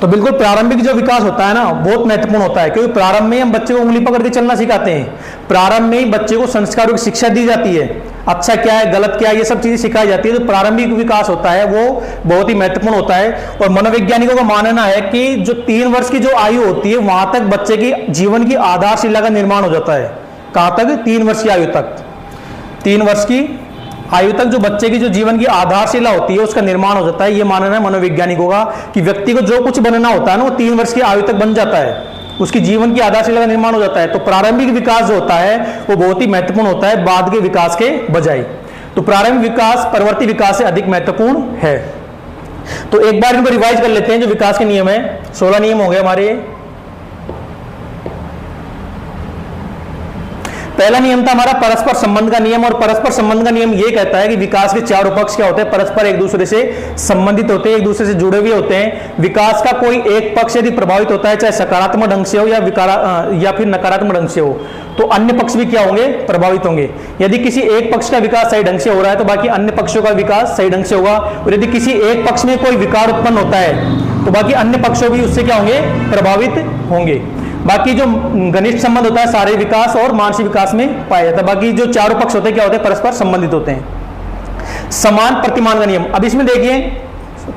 तो बिल्कुल प्रारंभिक जो विकास होता है ना बहुत महत्वपूर्ण होता है, क्योंकि प्रारंभ में ही हम बच्चे को उंगली पकड़ के चलना सिखाते हैं। प्रारंभ में ही बच्चे को संस्कारों की शिक्षा दी जाती है, अच्छा क्या है गलत क्या है ये सब चीजें सिखाई जाती है। तो प्रारंभिक विकास होता है वो बहुत ही महत्वपूर्ण होता है। और मनोवैज्ञानिकों का मानना है कि जो 3 वर्ष की जो आयु होती है वहां तक बच्चे की जीवन की आधारशिला का निर्माण हो जाता है। कहां तक? 3 वर्ष की आयु तक। 3 वर्ष की आयु तक जो बच्चे की जो जीवन की आधारशिला होती है उसका निर्माण हो जाता है। ये मानना है मनोवैज्ञानिकों का कि व्यक्ति को जो कुछ बनना होता है ना वो 3 वर्ष की आयु तक बन जाता है, उसकी जीवन की आधारशिला का निर्माण हो जाता है। तो प्रारंभिक विकास जो होता है वो बहुत ही महत्वपूर्ण होता है बाद के विकास के बजाय। तो प्रारंभिक विकास परवर्ती विकास से अधिक महत्वपूर्ण है। तो एक बार इनको रिवाइज कर लेते हैं जो विकास के नियम है। 16 नियम हो गए हमारे। पहला नियम था हमारा परस्पर संबंध का नियम, और परस्पर संबंध का नियम ये कहता है कि विकास के चारों पक्ष क्या होते हैं, परस्पर एक दूसरे से संबंधित होते हैं, एक दूसरे से जुड़े हुए होते हैं। विकास का कोई एक पक्ष यदि प्रभावित होता है, चाहे सकारात्मक ढंग से हो या फिर नकारात्मक ढंग से हो, तो अन्य पक्ष भी क्या होंगे? प्रभावित होंगे। यदि किसी एक पक्ष का विकास सही ढंग से हो रहा है तो बाकी अन्य पक्षों का विकास सही ढंग से होगा, और यदि किसी एक पक्ष में कोई विकार उत्पन्न होता है तो बाकी अन्य पक्षों भी उससे क्या होंगे? प्रभावित होंगे। बाकी जो घनिष्ठ संबंध होता है शारीरिक विकास और मानसिक विकास में पाया जाता है। बाकी जो चारों पक्ष होते हैं क्या होते हैं? परस्पर संबंधित होते हैं। समान प्रतिमान का नियम। अब इसमें देखिए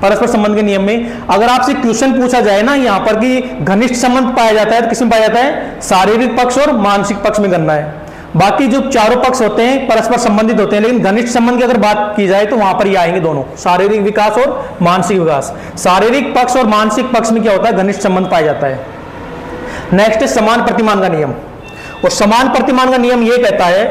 परस्पर संबंध के नियम में अगर आपसे क्वेश्चन पूछा जाए ना यहाँ पर कि घनिष्ठ संबंध पाया जाता है तो किसमें पाया जाता है? शारीरिक पक्ष और मानसिक पक्ष में करना है। बाकी जो चारों पक्ष होते हैं परस्पर संबंधित होते हैं, लेकिन घनिष्ठ संबंध की अगर बात की जाए तो वहां पर ये आएंगे दोनों, शारीरिक विकास और मानसिक विकास। शारीरिक पक्ष और मानसिक पक्ष में क्या होता है? घनिष्ठ संबंध पाया जाता है। नेक्स्ट है समान प्रतिमान का नियम। और समान प्रतिमान का नियम यह कहता है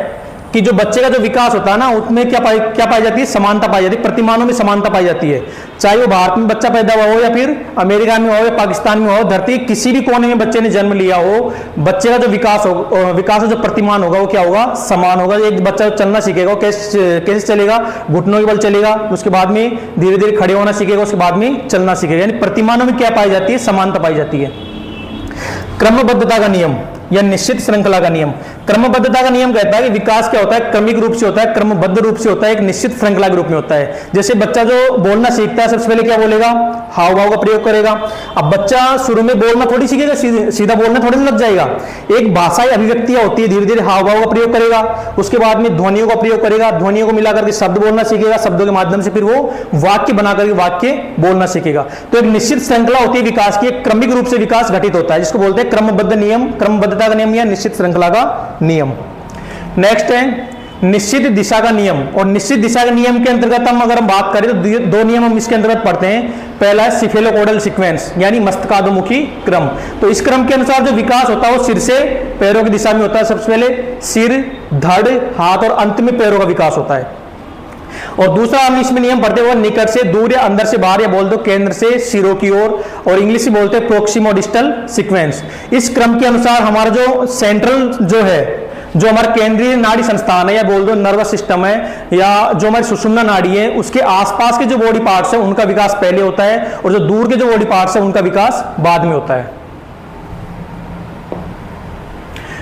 कि जो बच्चे का जो विकास होता है ना उसमें क्या पाई जाती है? समानता पाई जाती है, प्रतिमानों में समानता पाई जाती है। चाहे वो भारत में बच्चा पैदा हुआ हो या फिर अमेरिका में हो या पाकिस्तान में हो, धरती किसी भी कोने में बच्चे ने जन्म लिया हो, बच्चे का जो विकास का जो प्रतिमान होगा वो क्या होगा? समान होगा। एक बच्चा चलना सीखेगा कैसे चलेगा? घुटनों के बल चलेगा, उसके बाद में धीरे धीरे खड़े होना सीखेगा, उसके बाद में चलना सीखेगा। यानी प्रतिमानों में क्या पाई जाती है? समानता पाई जाती है। क्रमबद्धता का नियम या निश्चित श्रृंखला का नियम। क्रमबद्धता का नियम कहता है कि विकास क्या होता है? क्रमिक रूप से होता है, क्रमबद्ध रूप से होता है, एक निश्चित श्रृंखला के रूप में होता है। जैसे बच्चा जो बोलना सीखता है सबसे पहले क्या बोलेगा? हाव भाव का प्रयोग करेगा। अब बच्चा शुरू में बोलना थोड़ी सीखेगा, सीधा बोलना थोड़ी लग जाएगा। एक भाषाई अभिव्यक्तियां होती है, धीरे धीरे हाव भाव का प्रयोग करेगा, उसके बाद में ध्वनियों का प्रयोग करेगा, ध्वनियों को मिलाकर के शब्द बोलना सीखेगा, शब्दों के माध्यम से फिर वो वाक्य बनाकर के वाक्य बोलना सीखेगा। तो एक निश्चित श्रृंखला होती है विकास की, एक क्रमिक रूप से विकास घटित होता है, जिसको बोलते हैं क्रमबद्ध नियम, क्रमबद्धता का नियम या निश्चित श्रृंखला का नियम। नेक्स्ट है निश्चित दिशा का नियम। और निश्चित दिशा के नियम के अंतर्गत अगर हम बात करें तो 2 नियम हम इसके अंतर्गत पढ़ते हैं। पहला है सिफेलोकोडल सीक्वेंस यानी मस्तकाधोमुखी क्रम। तो इस क्रम के अनुसार जो विकास होता है वो सिर से पैरों की दिशा में होता है। सबसे पहले सिर, धड़, हाथ और अंत में पैरों का विकास होता है। और दूसरा हम इसमें नियम पढ़ते हुए निकट से दूर या अंदर से बाहर या बोल दो केंद्र से सिरों की ओर, और इंग्लिश में बोलते हैं प्रोक्सिमो डिस्टल सीक्वेंस। इस क्रम के अनुसार हमारा जो सेंट्रल जो है, जो हमारा केंद्रीय नाड़ी संस्थान है या बोल दो नर्वस सिस्टम है, या जो हमारी सुषुम्ना नाड़ी है, उसके आसपास के जो बॉडी पार्ट्स है उनका विकास पहले होता है, और जो दूर के जो बॉडी पार्ट्स है उनका विकास बाद में होता है।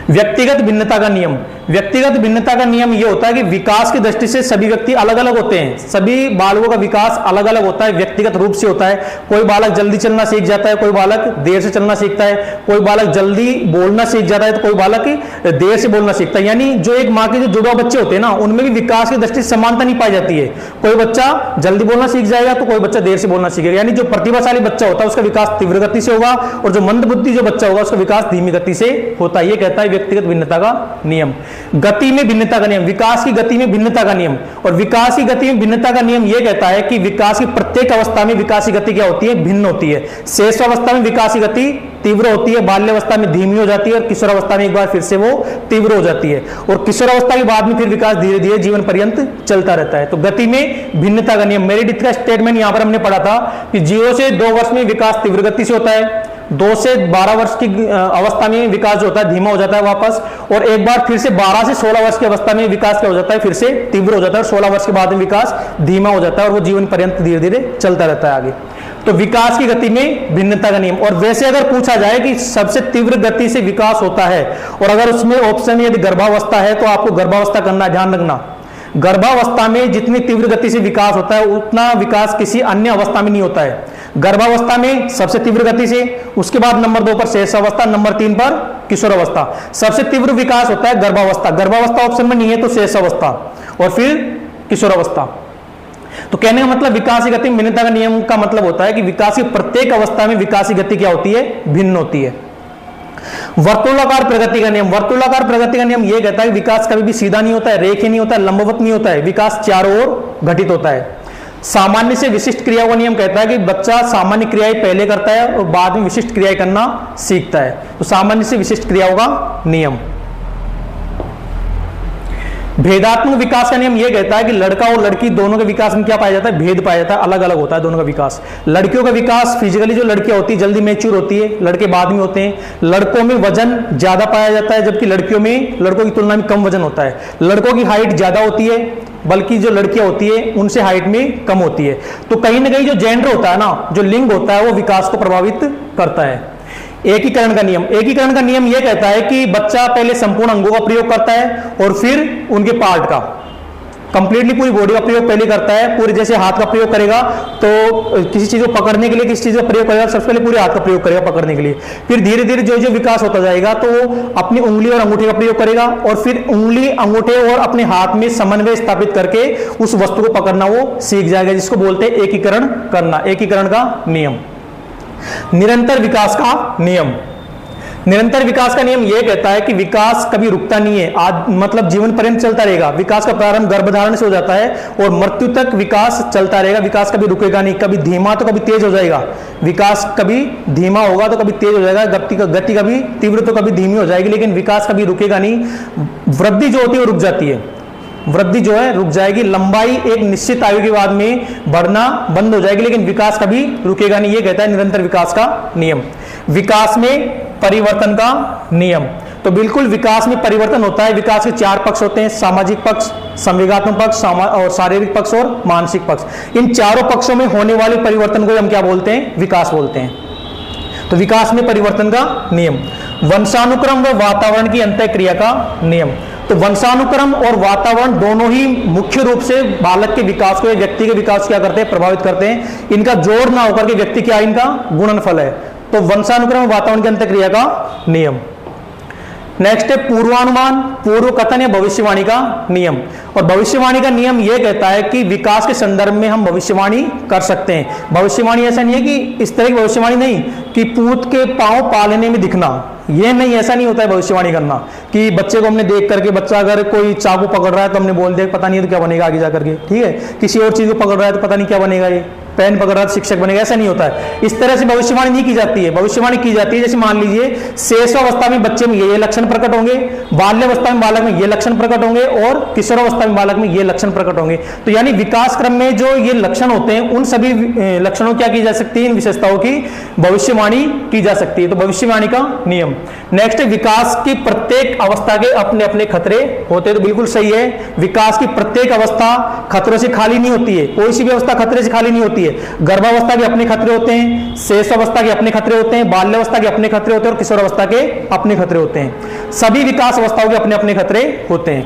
व्यक्तिगत भिन्नता का नियम। व्यक्तिगत भिन्नता का नियम यह होता है कि विकास की दृष्टि से सभी व्यक्ति अलग अलग होते हैं, सभी बालकों का विकास अलग अलग होता है, व्यक्तिगत रूप से होता है। कोई बालक जल्दी चलना सीख जाता है, कोई बालक देर से चलना सीखता है, कोई बालक जल्दी बोलना सीख जाता है, तो कोई बालक देर से बोलना सीखता है। यानी जो एक माँ के जो जुड़वा बच्चे होते हैं ना, उनमें भी विकास की दृष्टि से समानता नहीं पाई जाती है। कोई बच्चा जल्दी बोलना सीख जाएगा तो कोई बच्चा देर से बोलना सीखेगा। यानी जो प्रतिभाशाली बच्चा होता है उसका विकास तीव्र गति से होगा, और जो मंदबुद्धि जो बच्चा होगा उसका विकास धीमी गति से होता है। ये कहता है व्यक्तिगत भिन्नता का नियम। गति में भिन्नता का नियम, विकास की गति में भिन्नता का नियम। और विकास की गति में भिन्नता का नियम यह कहता है कि विकास की प्रत्येक अवस्था में विकास की गति क्या होती है, भिन्न होती है। शेषावस्था में विकास की गति तीव्र होती है, बाल्यावस्था में धीमी हो जाती है, और किशोरावस्था में एक बार फिर से वो तीव्र हो जाती है, और किशोरावस्था के बाद में फिर विकास धीरे धीरे जीवन पर्यंत चलता रहता है। तो गति में भिन्नता का नियम, मेरिडिथ का स्टेटमेंट यहां पर हमने पढ़ा था कि 0 से 2 वर्ष में विकास तीव्र गति से होता है, 2 से 12 वर्ष की अवस्था में विकास जो होता है धीमा हो जाता है वापस, और एक बार फिर से 12 से 16 वर्ष की अवस्था में विकास क्या हो जाता है, फिर से तीव्र हो जाता है, और 16 वर्ष के बाद में विकास धीमा हो जाता है, और वो जीवन पर्यंत धीरे धीरे चलता रहता है आगे। तो विकास की गति में भिन्नता का नियम। और वैसे अगर पूछा जाए कि सबसे तीव्र गति से विकास होता है, और अगर उसमें ऑप्शन यदि गर्भावस्था है, तो आपको गर्भावस्था करना, ध्यान रखना, गर्भावस्था में जितनी तीव्र गति से विकास होता है उतना विकास किसी अन्य अवस्था में नहीं होता है। गर्भावस्था में सबसे तीव्र गति से, उसके बाद नंबर 2 पर शेषावस्था, नंबर 3 पर किशोरावस्था। सबसे तीव्र विकास होता है गर्भावस्था, गर्भावस्था ऑप्शन में नहीं है तो शेषावस्था, और फिर किशोरावस्था। तो कहने का मतलब विकास की गति में भिन्नता का नियम का मतलब होता है कि विकास की प्रत्येक अवस्था में विकास की गति क्या होती है, भिन्न होती है। वर्तुलाकार प्रगति का नियम, वर्तुलाकार प्रगति का नियम यह कहता है कि विकास कभी भी सीधा नहीं होता है, रेखीय नहीं होता है, लंबवत नहीं होता है, विकास चारों ओर घटित होता है। सामान्य से विशिष्ट क्रियाओं का नियम कहता है कि बच्चा सामान्य क्रियाएं पहले करता है और बाद में विशिष्ट क्रियाएं करना सीखता है। तो सामान्य से विशिष्ट क्रियाओं का नियम। भेदात्मक विकास का नियम यह कहता है कि लड़का और लड़की दोनों के विकास में क्या पाया जाता है, भेद पाया जाता है, अलग अलग होता है दोनों का विकास। लड़कियों का विकास फिजिकली जो लड़कियां होती है जल्दी मैच्योर होती है, लड़के बाद में होते हैं। लड़कों में वजन ज्यादा पाया जाता है, जबकि लड़कियों में लड़कों की तुलना में कम वजन होता है। लड़कों की हाइट ज्यादा होती है, बल्कि जो लड़कियां होती है उनसे हाइट में कम होती है। तो कहीं ना कहीं जो जेंडर होता है ना, जो लिंग होता है, वो विकास को प्रभावित करता है। एकीकरण का नियम, एकीकरण का नियम यह कहता है कि बच्चा पहले संपूर्ण अंगों का प्रयोग करता है और फिर उनके पार्ट का, कंप्लीटली पूरी बॉडी का प्रयोग पहले करता है। पूरे जैसे हाथ का प्रयोग करेगा तो किसी चीज को पकड़ने के लिए किसी चीज का प्रयोग करेगा, सबसे पहले पूरे हाथ का प्रयोग करेगा पकड़ने के लिए। फिर धीरे धीरे जो जो विकास होता जाएगा तो अपनी उंगली और अंगूठे का प्रयोग करेगा, और फिर उंगली, अंगूठे और अपने हाथ में समन्वय स्थापित करके उस वस्तु को पकड़ना वो सीख जाएगा, जिसको बोलते हैं एकीकरण करना, एकीकरण का नियम। निरंतर विकास का नियम, निरंतर विकास का नियम यह कहता है कि विकास कभी रुकता नहीं है, आज मतलब जीवन पर्यंत चलता रहेगा। विकास का प्रारंभ गर्भधारण से हो जाता है और मृत्यु तक विकास चलता रहेगा। विकास कभी रुकेगा नहीं, कभी धीमा तो कभी तेज हो जाएगा, विकास कभी धीमा होगा तो कभी तेज हो जाएगा, गति कभी तीव्र तो कभी धीमी हो जाएगी, लेकिन विकास कभी रुकेगा नहीं। वृद्धि जो होती है वो रुक जाती है, वृद्धि जो है रुक जाएगी, लंबाई एक निश्चित आयु के बाद में बढ़ना बंद हो जाएगी, लेकिन विकास कभी रुकेगा नहीं। ये कहता है निरंतर विकास का नियम। विकास में परिवर्तन का नियम, तो बिल्कुल विकास में परिवर्तन होता है। विकास के 4 पक्ष होते हैं, सामाजिक पक्ष, संवेगात्मक पक्ष और शारीरिक पक्ष और मानसिक पक्ष। इन चारों पक्षों में होने वाले परिवर्तन को हम क्या बोलते हैं, विकास बोलते हैं। तो विकास में परिवर्तन का नियम। वंशानुक्रम व वातावरण की अंतःक्रिया का नियम, तो वंशानुक्रम और वातावरण दोनों ही मुख्य रूप से बालक के विकास को, व्यक्ति के विकास को क्या करते हैं, प्रभावित करते हैं। इनका जोड़ ना होकर के व्यक्ति क्या, इनका गुणनफल है। तो वंशानुक्रम और वातावरण की अंतःक्रिया का नियम। नेक्स्ट है पूर्वानुमान, पूर्व कथन या भविष्यवाणी का नियम। और भविष्यवाणी का नियम यह कहता है कि विकास के संदर्भ में हम भविष्यवाणी कर सकते हैं। भविष्यवाणी ऐसा नहीं है कि इस तरह की भविष्यवाणी नहीं कि पूत के पांव पालने में दिखना, ये नहीं, ऐसा नहीं होता है भविष्यवाणी करना कि बच्चे को हमने देख करके, बच्चा अगर कोई चाकू पकड़ रहा है तो हमने बोल दिया पता नहीं है तो क्या बनेगा आगे जाकर के, ठीक है। किसी और चीज को पकड़ रहा है तो पता नहीं क्या बनेगा, ये पेन पकड़ रहा है तो शिक्षक बनेगा, ऐसा नहीं होता है। इस तरह से भविष्यवाणी नहीं की जाती है। भविष्यवाणी की जाती है जैसे मान लीजिए शेषावस्था में बच्चे में ये लक्षण प्रकट होंगे, बाल्यावस्था में बालक में ये लक्षण प्रकट होंगे, और किशोरावस्था में बालक में ये लक्षण प्रकट होंगे। तो यानी विकास क्रम में जो ये लक्षण होते हैं उन सभी लक्षणों क्या की जा सकती है, इन विशेषताओं की भविष्यवाणी की जा सकती है। तो भविष्यवाणी का नियम। नेक्स्ट, विकास की प्रत्येक अवस्था के अपने अपने खतरे होते हैं। तो बिल्कुल सही है, विकास की प्रत्येक अवस्था खतरों से खाली नहीं होती है, कोई सी भी अवस्था खतरे से खाली नहीं होती है। है। गर्भावस्था के अपने खतरे होते हैं, शेष अवस्था के अपने खतरे होते हैं, बाल्यावस्था के अपने खतरे होते हैं और किशोर अवस्था के अपने खतरे होते हैं। सभी विकास अवस्थाओं के अपने अपने खतरे होते हैं।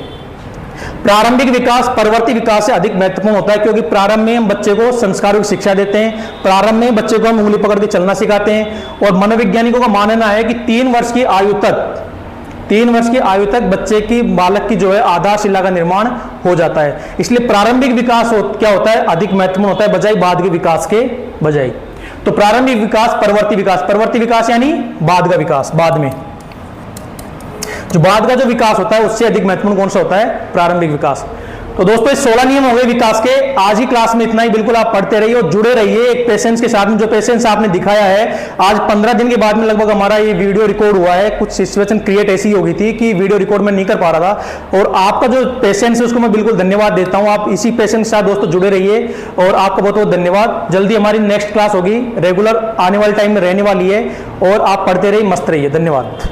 प्रारंभिक विकास परवर्ती विकास से अधिक महत्वपूर्ण होता है, क्योंकि प्रारंभ में हम बच्चे को संस्कारों की शिक्षा देते हैं, प्रारंभ में बच्चे को हम उंगली पकड़ के चलना सिखाते हैं। और मनोवैज्ञानिकों का मानना है कि 3 वर्ष की आयु तक बच्चे की, बालक की जो है आधारशिला का निर्माण हो जाता है। इसलिए प्रारंभिक विकास क्या होता है, अधिक महत्वपूर्ण होता है बजाय बाद के विकास के बजाय। तो प्रारंभिक विकास, परवर्ती विकास यानी बाद का विकास, बाद में जो बाद का जो विकास होता है उससे अधिक महत्वपूर्ण कौन सा होता है, प्रारंभिक विकास। तो दोस्तों ये 16 नियम हो गए विकास के। आज ही क्लास में इतना ही, बिल्कुल आप पढ़ते रहिए और जुड़े रहिए एक पेशेंस के साथ में। जो पेशेंस आपने दिखाया है, आज 15 दिन के बाद में लगभग हमारा ये वीडियो रिकॉर्ड हुआ है। कुछ सिचुएशन क्रिएट ऐसी हो गई थी कि वीडियो रिकॉर्ड में नहीं कर पा रहा था, और आपका जो पेशेंस है उसको मैं बिल्कुल धन्यवाद देता हूं। आप इसी पेशेंस के साथ दोस्तों जुड़े रहिए और आपका बहुत बहुत धन्यवाद। जल्दी हमारी नेक्स्ट क्लास होगी, रेगुलर आने वाले टाइम में रहने वाली है, और आप पढ़ते रहिए, मस्त रहिए। धन्यवाद।